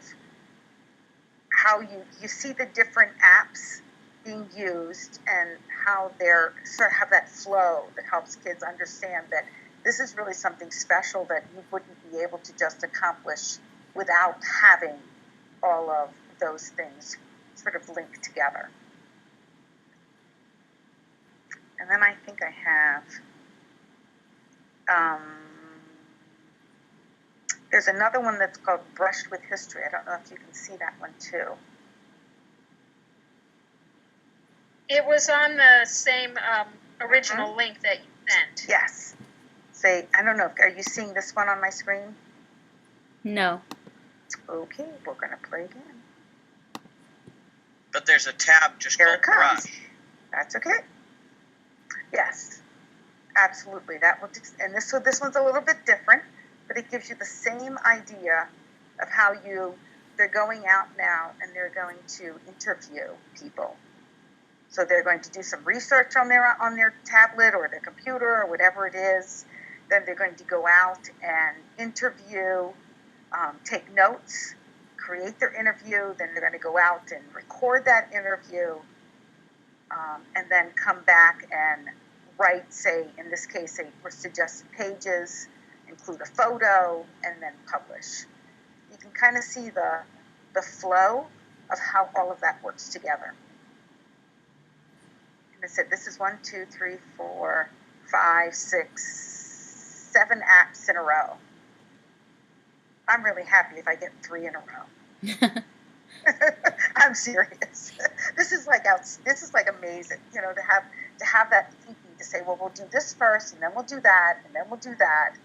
how you see the different apps being used and how they're sort of have that flow that helps kids understand that this is really something special that you wouldn't be able to just accomplish without having all of those things sort of linked together. And then I think I have, there's another one that's called Brushed with History. I don't know if you can see that one too. It was on the same original link that you sent. Yes. Say, I don't know, are you seeing this one on my screen? No. Okay, we're going to play again. But there's a tab just Here called it comes. Brush. That's okay. Yes, absolutely. That will, and this one's a little bit different, but it gives you the same idea of how they're going out now and they're going to interview people. So they're going to do some research on their tablet or their computer or whatever it is. Then they're going to go out and interview, take notes, create their interview. Then they're going to go out and record that interview, and then come back and write, say, in this case, suggested pages, include a photo, and then publish. You can kind of see the flow of how all of that works together. I said, this is 1, 2, 3, 4, 5, 6, 7 apps in a row. I'm really happy if I get 3 in a row. I'm serious. This is like amazing, to have that thinking to say, well, we'll do this first, and then we'll do that, and then we'll do that.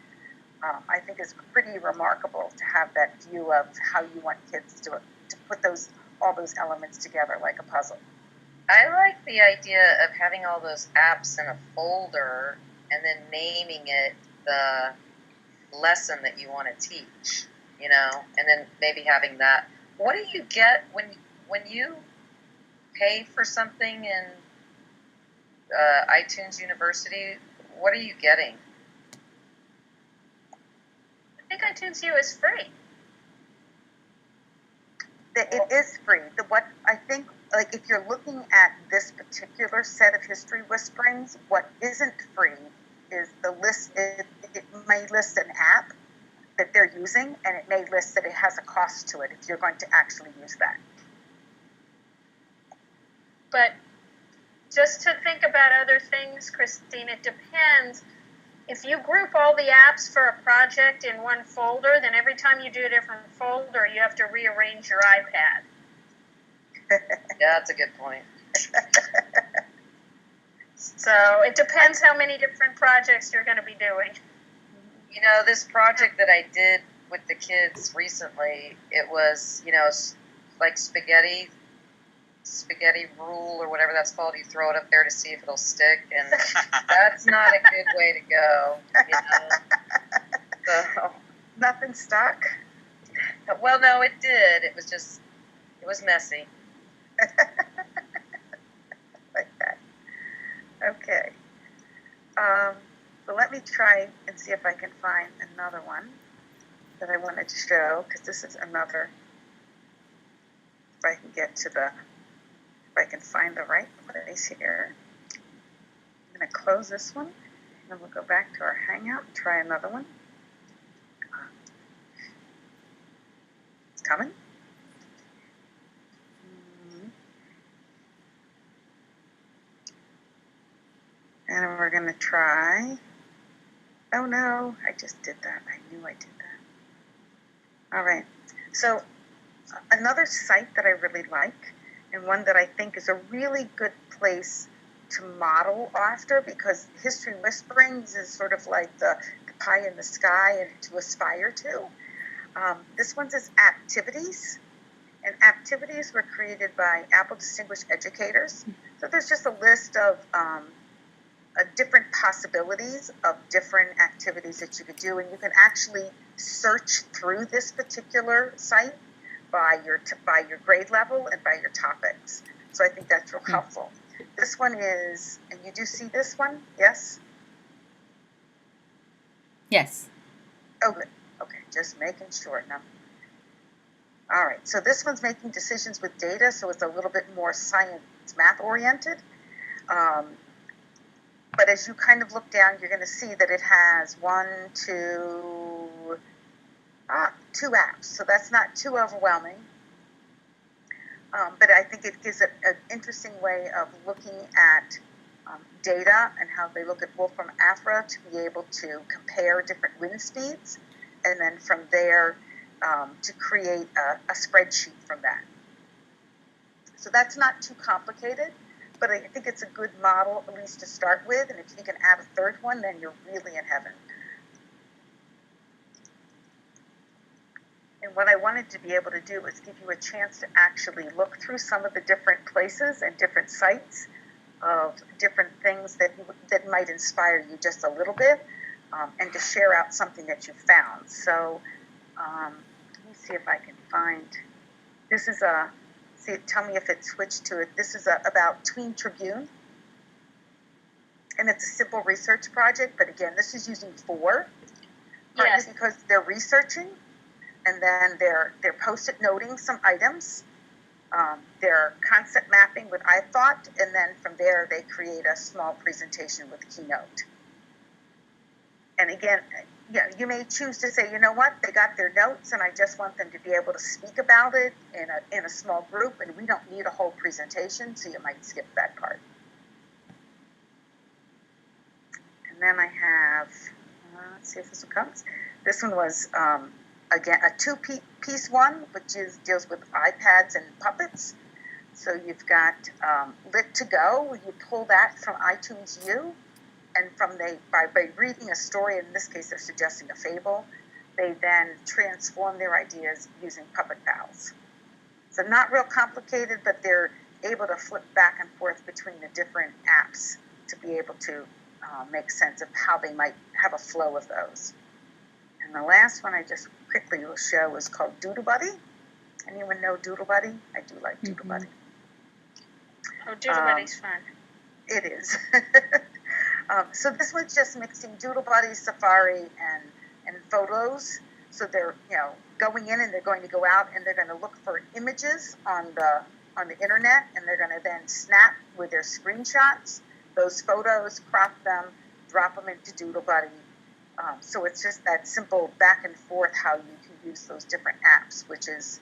I think it's pretty remarkable to have that view of how you want kids to put all those elements together like a puzzle. I like the idea of having all those apps in a folder and then naming it the lesson that you want to teach, and then maybe having that. What do you get when you pay for something in iTunes University? What are you getting? I think iTunes U is free. It is free. I think, like, if you're looking at this particular set of history whisperings, what isn't free is the list. It may list an app that they're using, and it may list that it has a cost to it if you're going to actually use that. But just to think about other things, Christine, it depends. If you group all the apps for a project in one folder, then every time you do a different folder, you have to rearrange your iPad. Yeah, that's a good point. So it depends how many different projects you're going to be doing. This project that I did with the kids recently, it was, like spaghetti rule or whatever that's called. You throw it up there to see if it'll stick, and that's not a good way to go. So, nothing stuck. Well, no, it did. It was messy. Like that. Okay. So let me try and see if I can find another one that I wanted to show, because this is another. If I can find the right place here. I'm going to close this one, and then we'll go back to our Hangout and try another one. It's coming. And we're going to try. Oh no, I just did that. I knew I did that. All right. So another site that I really like, and one that I think is a really good place to model after, because History Whisperings is sort of like the pie in the sky and to aspire to. This one's is activities, and activities were created by Apple Distinguished Educators. So there's just a list of different possibilities of different activities that you could do, and you can actually search through this particular site by your grade level and by your topics. So I think that's real helpful. This one is, and you do see this one, yes? Yes. Oh, good. Okay, just making sure. No. All right, so this one's making decisions with data, so it's a little bit more science, math oriented. But as you kind of look down, you're going to see that it has two apps. So that's not too overwhelming. But I think it gives it an interesting way of looking at data and how they look at Wolfram Afra to be able to compare different wind speeds, and then from there to create a spreadsheet from that. So that's not too complicated, but I think it's a good model at least to start with, and if you can add a third one, then you're really in heaven. And what I wanted to be able to do was give you a chance to actually look through some of the different places and different sites of different things that might inspire you just a little bit, and to share out something that you found. So let me see if I can find, this is tell me if it switched to it. This is about Tween Tribune. And it's a simple research project, but again, this is using 4. Yes. Because they're researching, and then they're post-it noting some items. They're concept mapping with iThought, and then from there they create a small presentation with Keynote. And again, yeah, you may choose to say, you know what, they got their notes, and I just want them to be able to speak about it in a small group, and we don't need a whole presentation, so you might skip that part. And then I have, let's see if this one comes. This one was, again, a 2-piece one, which deals with iPads and puppets. So you've got Lit to Go, where you pull that from iTunes U, and by reading a story, in this case they're suggesting a fable, they then transform their ideas using Puppet Pals. So not real complicated, but they're able to flip back and forth between the different apps to be able to make sense of how they might have a flow of those. And the last one I just quickly will show is called Doodle Buddy. Anyone know Doodle Buddy? I do like Doodle Buddy. Oh, Doodle Buddy's fun. It is. So this one's just mixing Doodle Buddy, Safari, and photos. So they're going in, and they're going to go out, and they're going to look for images on the internet, and they're going to then snap with their screenshots those photos, crop them, drop them into Doodle Buddy. So it's just that simple back and forth how you can use those different apps, which is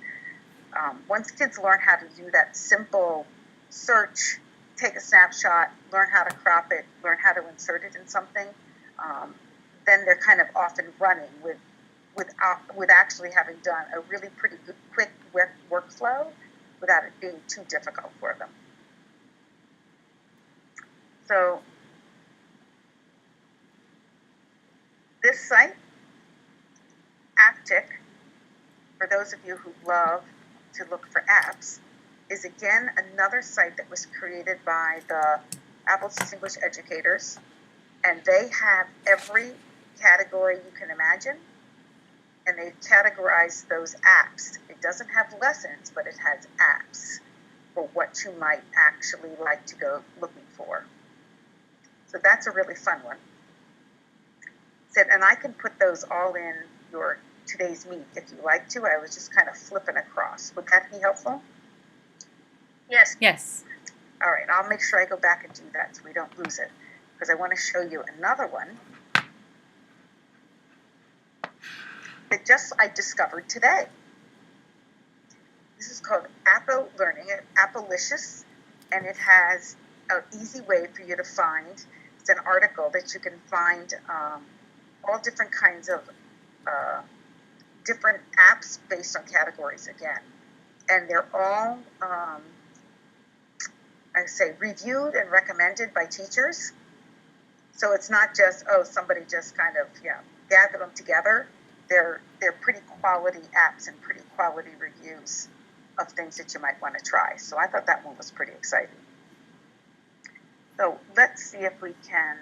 once kids learn how to do that simple search, take a snapshot, learn how to crop it, learn how to insert it in something, then they're kind of off and running with actually having done a really pretty good, quick workflow without it being too difficult for them. So this site, Aptic, for those of you who love to look for apps, is again another site that was created by the Apple Distinguished Educators, and they have every category you can imagine, and they've categorized those apps. It doesn't have lessons, but it has apps for what you might actually like to go looking for. So that's a really fun one. And I can put those all in your today's meet if you like to. I was just kind of flipping across. Would that be helpful? Yes. Yes. All right, I'll make sure I go back and do that so we don't lose it, because I want to show you another one that I discovered today. This is called Appo Learning, Appalicious, and it has an easy way for you to find. It's an article that you can find all different kinds of different apps based on categories again. And they're all I say reviewed and recommended by teachers. So it's not just, oh, somebody just kind of, gathered them together. They're pretty quality apps and pretty quality reviews of things that you might want to try. So I thought that one was pretty exciting. So let's see if we can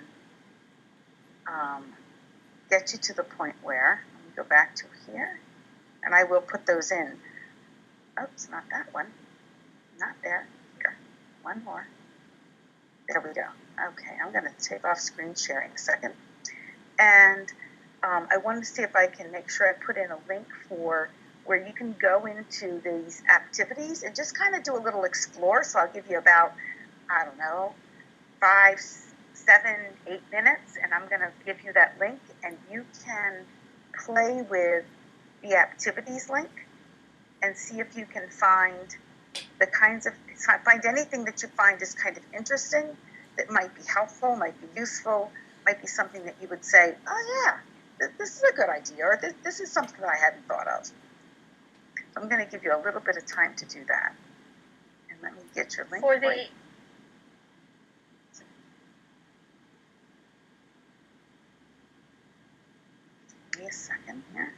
get you to the point where, let me go back to here, and I will put those in. Oops, not that one. Not there. Here. One more. There we go. Okay, I'm going to take off screen sharing a second. And I wanted to see if I can make sure I put in a link for where you can go into these activities and just kind of do a little explore. So I'll give you about, 5, 7, 8 minutes, and I'm going to give you that link, and you can play with the activities link and see if you can find find anything that you find is kind of interesting, that might be helpful, might be useful, might be something that you would say, oh yeah, this is a good idea, or this is something that I hadn't thought of. So I'm going to give you a little bit of time to do that. And let me get your link for you. Give me a second here.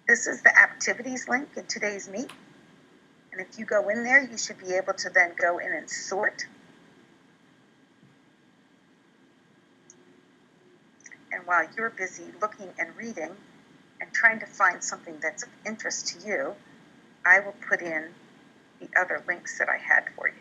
This is the activities link in today's meet. And if you go in there, you should be able to then go in and sort. And while you're busy looking and reading and trying to find something that's of interest to you, I will put in the other links that I had for you.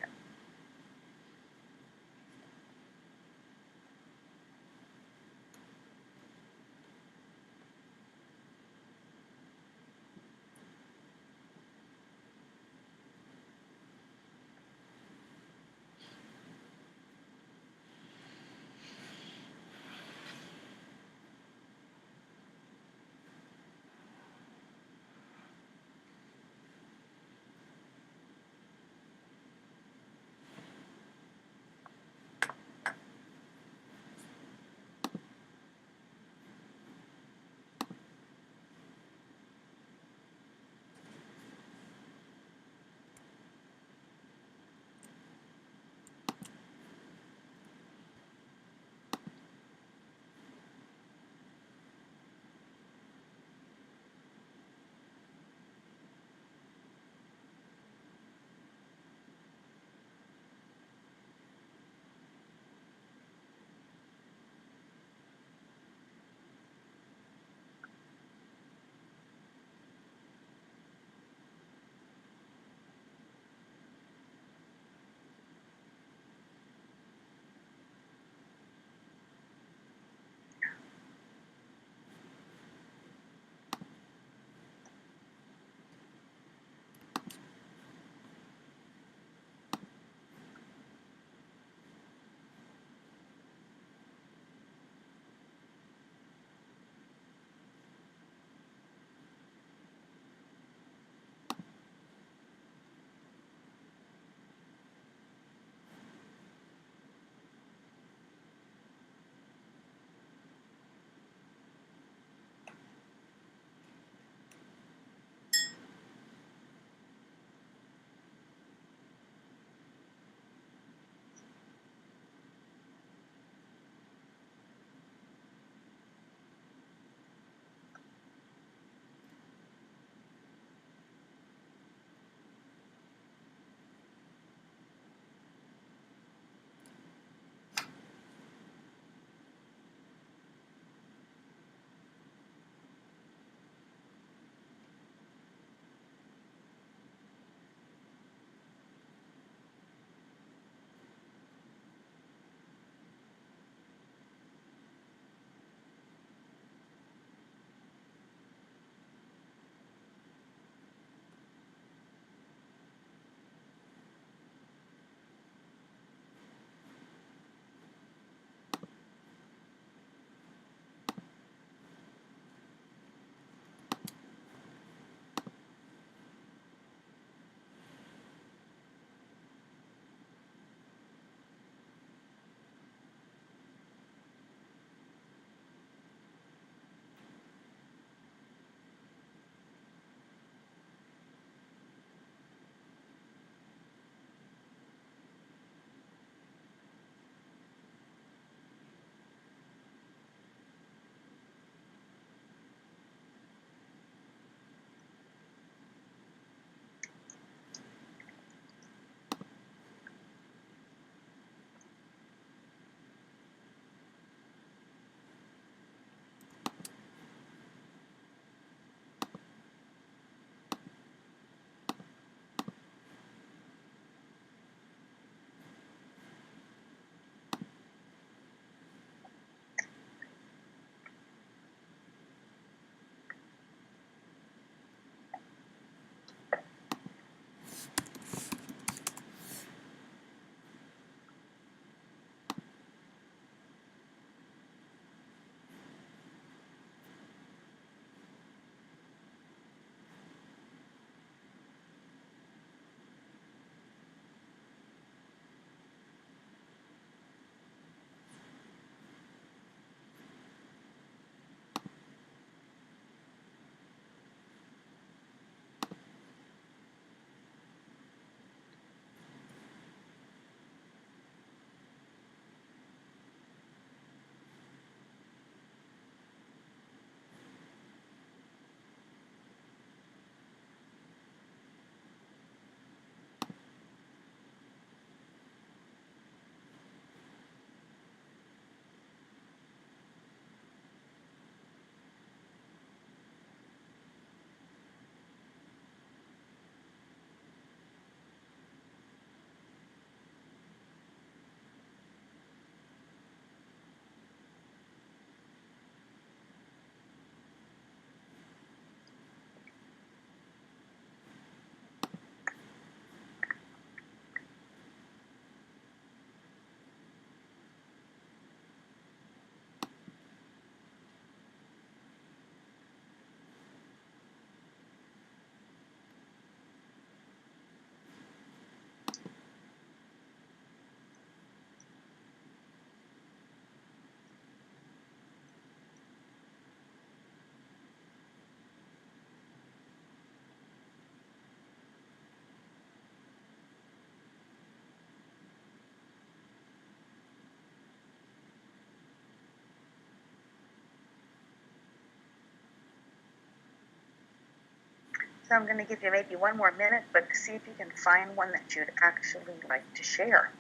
So I'm going to give you maybe one more minute, but see if you can find one that you'd actually like to share.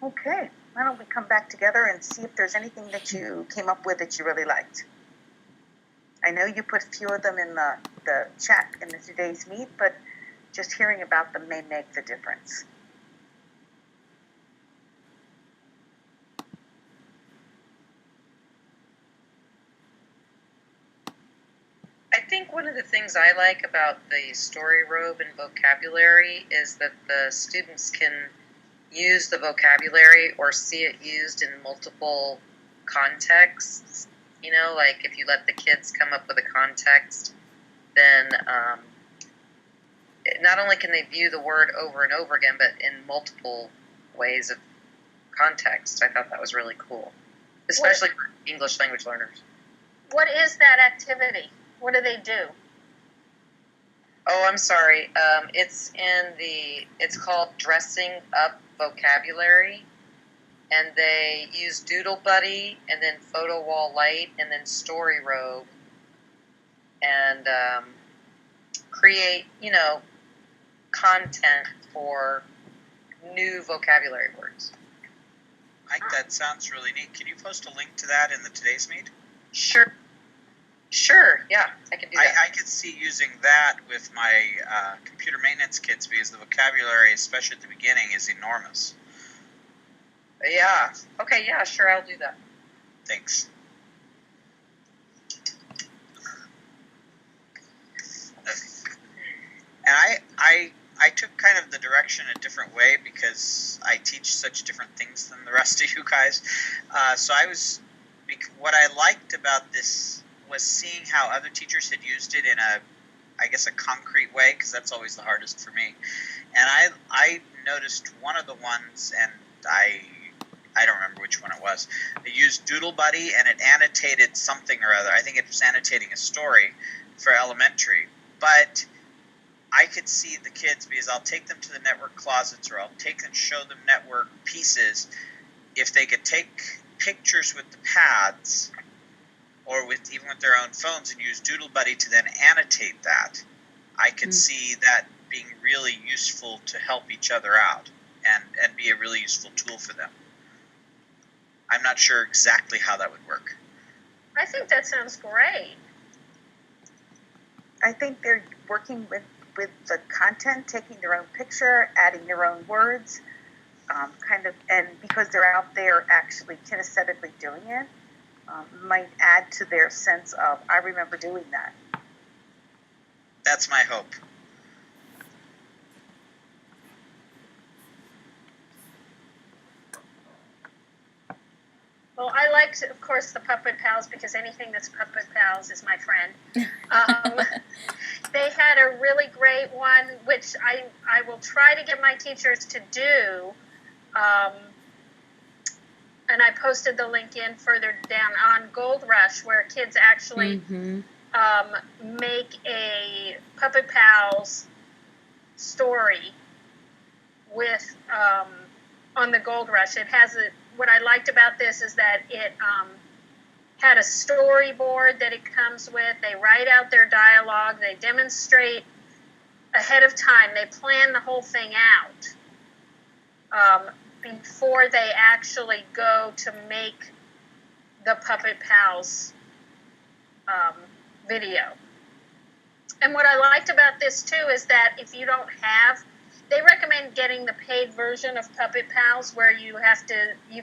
Okay, why don't we come back together and see if there's anything that you came up with that you really liked. I know you put a few of them in the chat in today's meet, but just hearing about them may make the difference. I think one of the things I like about the story robe and vocabulary is that the students can use the vocabulary or see it used in multiple contexts. You know, like if you let the kids come up with a context, then not only can they view the word over and over again, but in multiple ways of context. I thought that was really cool, especially for English language learners. What is that activity? What do they do? Oh, I'm sorry. It's called Dressing Up Vocabulary, and they use Doodle Buddy, and then Photo Wall Light, and then Story Robe, and create, content for new vocabulary words. Mike, that sounds really neat. Can you post a link to that in the today's meet? Sure, yeah, I can do that. I could see using that with my computer maintenance kits because the vocabulary, especially at the beginning, is enormous. Yeah. Okay, yeah, sure, I'll do that. Thanks. And I took kind of the direction a different way because I teach such different things than the rest of you guys. What I liked about this was seeing how other teachers had used it in a concrete way, because that's always the hardest for me. And I noticed one of the ones, and I don't remember which one it was. They used Doodle Buddy, and it annotated something or other. I think it was annotating a story for elementary. But I could see the kids, because I'll take them to the network closets, or I'll show them network pieces. If they could take pictures with the pads, or even with their own phones, and use Doodle Buddy to then annotate that, I could see that being really useful to help each other out and be a really useful tool for them. I'm not sure exactly how that would work. I think that sounds great. I think they're working with the content, taking their own picture, adding their own words, and because they're out there actually kinesthetically doing it, might add to their sense of, I remember doing that. That's my hope. Well, I liked, of course, the Puppet Pals, because anything that's Puppet Pals is my friend. They had a really great one, which I will try to get my teachers to do. And I posted the link in further down on Gold Rush, where kids actually make a Puppet Pals story with on the Gold Rush. It has what I liked about this is that it had a storyboard that it comes with. They write out their dialogue. They demonstrate ahead of time. They plan the whole thing out before they actually go to make the Puppet Pals video. And what I liked about this too is that if you don't have they recommend getting the paid version of Puppet Pals where you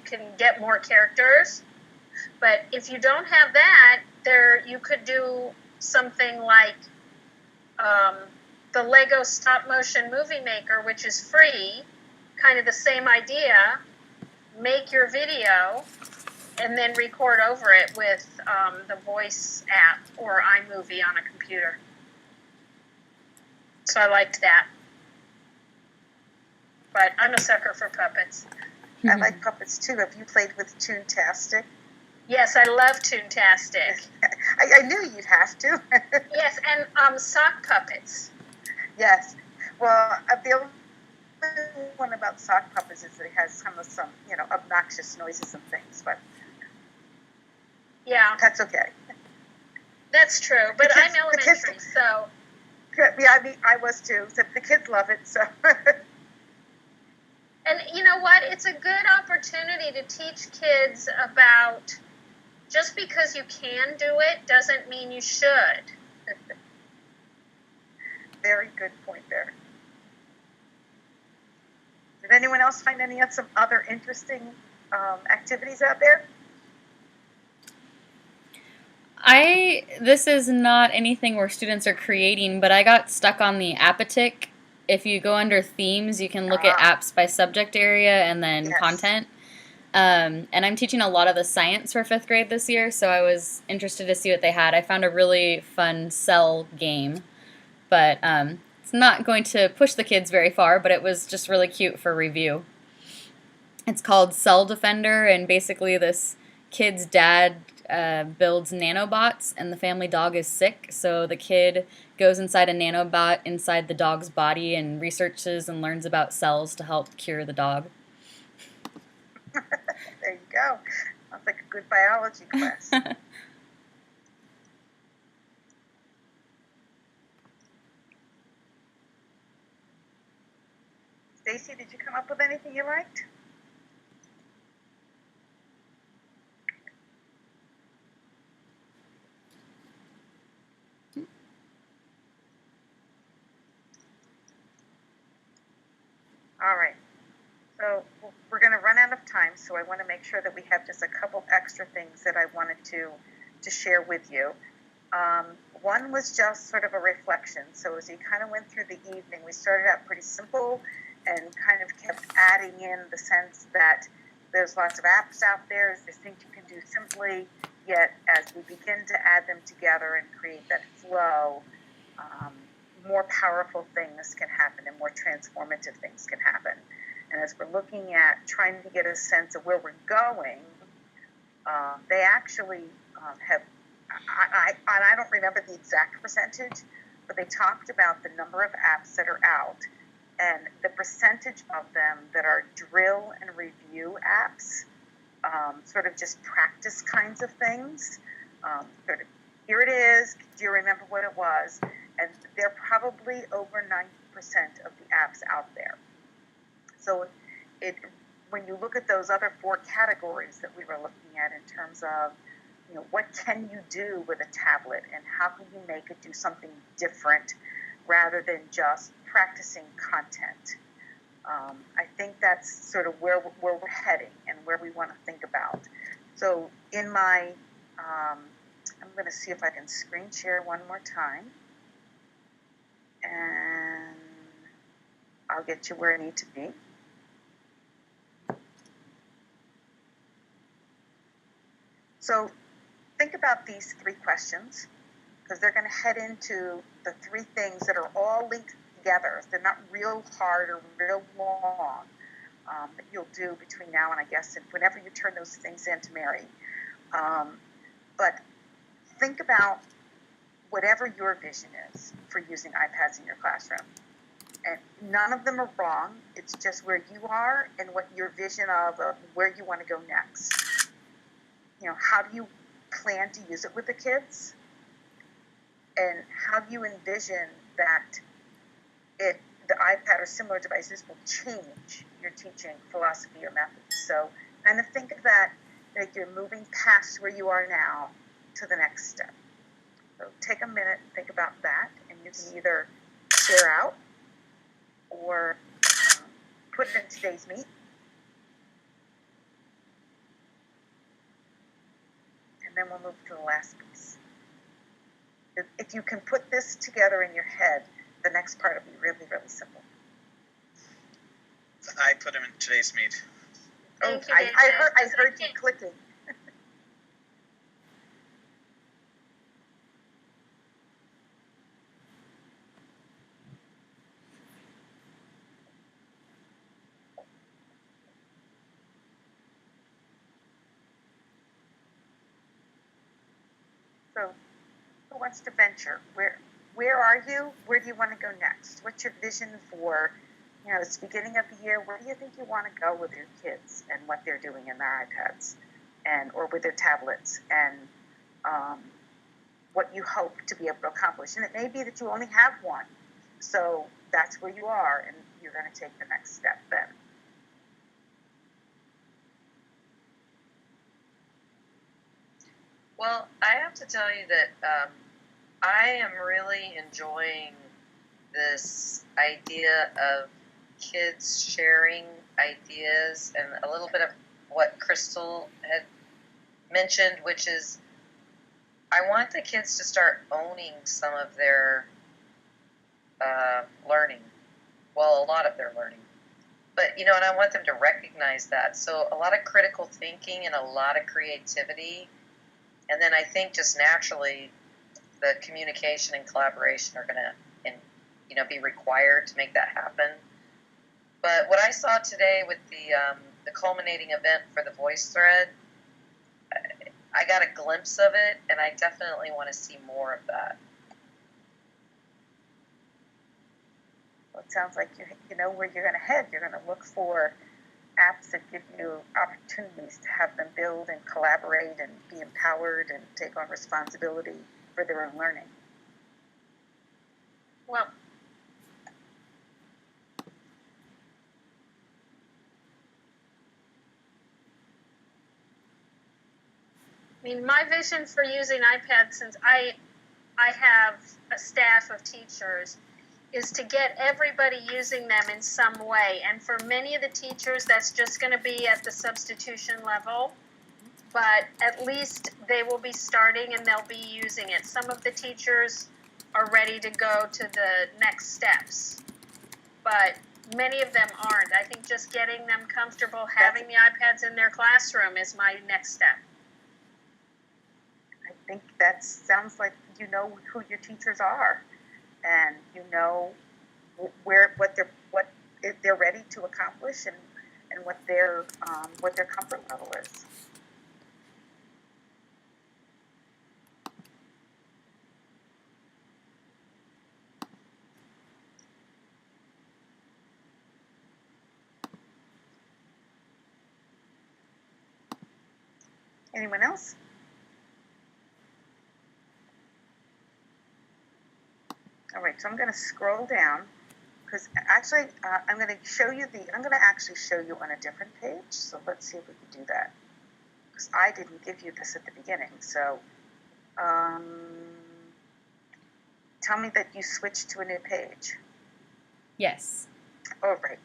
can get more characters. But if you don't have that, you could do something like the Lego Stop Motion Movie Maker, which is free, kind of the same idea. Make your video and then record over it with the voice app or iMovie on a computer. So I liked that. But I'm a sucker for puppets. I like puppets too. Have you played with Toontastic? Yes, I love Toontastic. I knew you'd have to. Yes, and sock puppets. Yes. Well, the only one about sock puppets is that it has some obnoxious noises and things, but yeah, that's okay. That's true, but I'm elementary, so. Yeah, I mean, I was too. So the kids love it, so. And you know what? It's a good opportunity to teach kids about just because you can do it doesn't mean you should. Very good point there. Did anyone else find some other interesting activities out there? This is not anything where students are creating, but I got stuck on the Apatic. If you go under themes, you can look at apps by subject area and then content. And I'm teaching a lot of the science for 5th grade this year, so I was interested to see what they had. I found a really fun cell game, but it's not going to push the kids very far, but it was just really cute for review. It's called Cell Defender, and basically this kid's dad builds nanobots, and the family dog is sick, so the kid goes inside a nanobot inside the dog's body and researches and learns about cells to help cure the dog. There you go. Sounds like a good biology class. Stacy, did you come up with anything you liked? All right. So we're going to run out of time, so I want to make sure that we have just a couple extra things that I wanted to share with you. One was just sort of a reflection. So as we kind of went through the evening, we started out pretty simple and kind of kept adding in the sense that there's lots of apps out there, there's things you can do simply, yet as we begin to add them together and create that flow, more powerful things can happen and more transformative things can happen. And as we're looking at trying to get a sense of where we're going, they actually have, I don't remember the exact percentage, but they talked about the number of apps that are out and the percentage of them that are drill and review apps, sort of just practice kinds of things. Sort of, here it is, do you remember what it was? And they're probably over 90% of the apps out there. So when you look at those other 4 categories that we were looking at in terms of, what can you do with a tablet and how can you make it do something different rather than just practicing content. I think that's sort of where we're heading and where we want to think about. So in my, I'm going to see if I can screen share one more time. And I'll get you where I need to be. So think about these 3 questions, because they're going to head into the 3 things that are all linked together. They're not real hard or real long that you'll do between now and I guess whenever you turn those things in to Mary. But think about whatever your vision is for using iPads in your classroom. And none of them are wrong. It's just where you are and what your vision of where you want to go next. How do you plan to use it with the kids? And how do you envision that the iPad or similar devices will change your teaching philosophy or methods? So kind of think of that like you're moving past where you are now to the next step. So take a minute and think about that, and you can either share out or put it in today's meet. And then we'll move to the last piece. If you can put this together in your head, the next part will be really, really simple. I put them in today's meet. Thank you, I David. heard you clicking. So, who wants to venture? Where are you? Where do you want to go next? What's your vision for, it's the beginning of the year. Where do you think you want to go with your kids and what they're doing in their iPads or with their tablets and what you hope to be able to accomplish? And it may be that you only have one. So that's where you are, and you're going to take the next step then. Well, I have to tell you that I am really enjoying this idea of kids sharing ideas and a little bit of what Crystal had mentioned, which is I want the kids to start owning some of their learning. Well, a lot of their learning. But, and I want them to recognize that. So a lot of critical thinking and a lot of creativity. And then I think just naturally the communication and collaboration are going to, be required to make that happen. But what I saw today with the culminating event for the voice thread, I got a glimpse of it, and I definitely want to see more of that. Well, it sounds like you know where you're going to head. You're going to look for apps that give you opportunities to have them build and collaborate and be empowered and take on responsibility for their own learning. Well, my vision for using iPads, since I have a staff of teachers, is to get everybody using them in some way. And for many of the teachers, that's just going to be at the substitution level. But at least they will be starting and they'll be using it. Some of the teachers are ready to go to the next steps. But many of them aren't. I think just getting them comfortable having the iPads in their classroom is my next step. I think that sounds like you know who your teachers are, and you know what they're ready to accomplish, and what their comfort level is. Anyone else? All right, so I'm going to scroll down because actually I'm going to actually show you on a different page. So let's see if we can do that, because I didn't give you this at the beginning. So tell me that you switched to a new page. Yes. All right.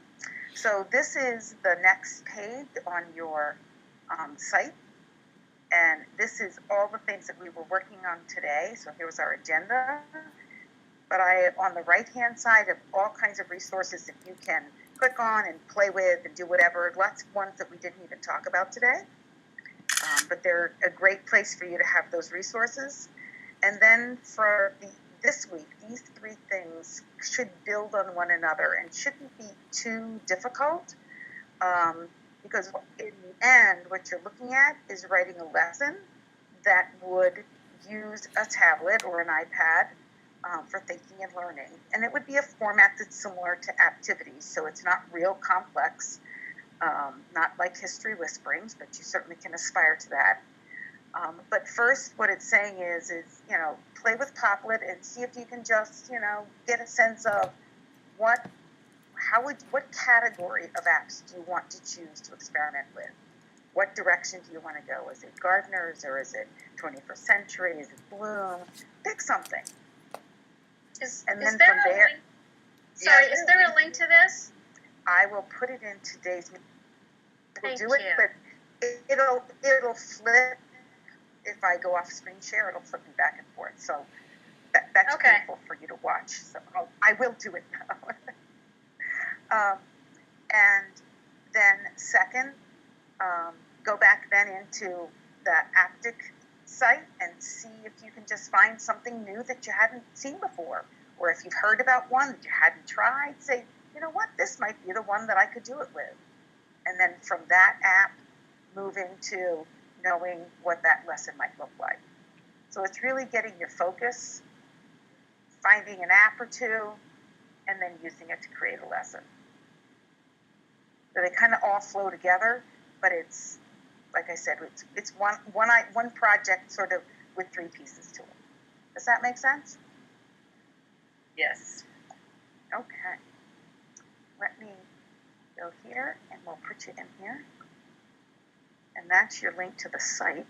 So this is the next page on your site. And this is all the things that we were working on today. So here was our agenda. But on the right-hand side have all kinds of resources that you can click on and play with and do whatever. Lots of ones that we didn't even talk about today. But they're a great place for you to have those resources. And then for this week, these three things should build on one another and shouldn't be too difficult. Because in the end, what you're looking at is writing a lesson that would use a tablet or an iPad for thinking and learning. And it would be a format that's similar to activities, so it's not real complex, not like History Whisperings, but you certainly can aspire to that. But first, what it's saying is play with Poplet and see if you can just, get a sense of what category of apps do you want to choose to experiment with? What direction do you want to go? Is it Gardeners, or is it 21st Century? Is it Bloom? Pick something. Is there a link to this? I will put it in today's meeting. We'll Thank do it, you. but it'll flip. If I go off screen share, it'll flip me back and forth. So that's Okay. painful for you to watch. So I will do it now. And then second, go back then into the APTIC site and see if you can just find something new that you hadn't seen before. Or if you've heard about one that you hadn't tried, say, you know what, this might be the one that I could do it with. And then from that app, move into knowing what that lesson might look like. So it's really getting your focus, finding an app or two, and then using it to create a lesson. So they kind of all flow together, but it's, like I said, it's one project sort of with three pieces to it. Does that make sense? Yes. Okay. Let me go here, and we'll put you in here. And that's your link to the site.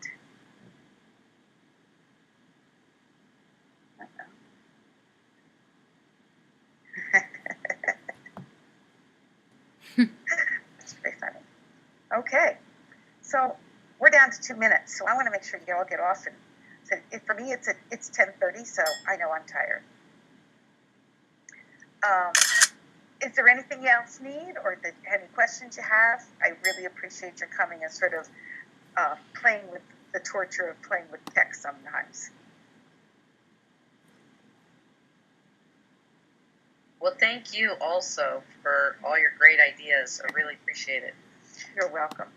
That's very funny. Okay, so we're down to 2 minutes, so I want to make sure you all get off. And so for me, it's 10:30, so I know I'm tired. Is there anything you else need, or any questions you have? I really appreciate your coming and sort of playing with the torture of playing with text sometimes. Well, thank you also for all your great ideas. I really appreciate it. You're welcome.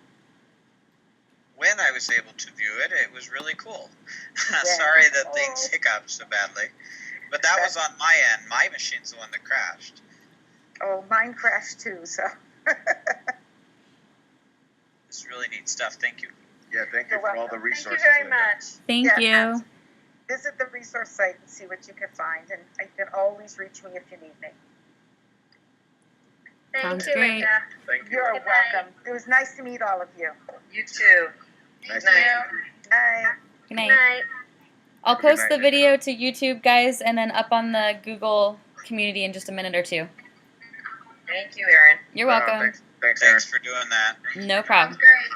When I was able to view it, it was really cool. Yeah. Sorry that things hiccuped so badly. But that was on my end. My machine's the one that crashed. Oh, mine crashed too, so. It's really neat stuff. Thank you. Yeah, thank you You're for all welcome. the resources. Thank you very Linda. much. Thank Yeah, you. Visit the resource site and see what you can find, and you can always reach me if you need me. Thank Sounds you, great. Linda. Thank you. You're Good night. welcome. It was nice to meet all of you. You too. Nice Thank to meet you. you. Bye. Good Good night. night. I'll Good post night, the Linda. video to YouTube, guys, and then up on the Google community in just a minute or two. Thank you, Erin. You're welcome. Thanks, Aaron. Thanks for doing that. No problem. Great.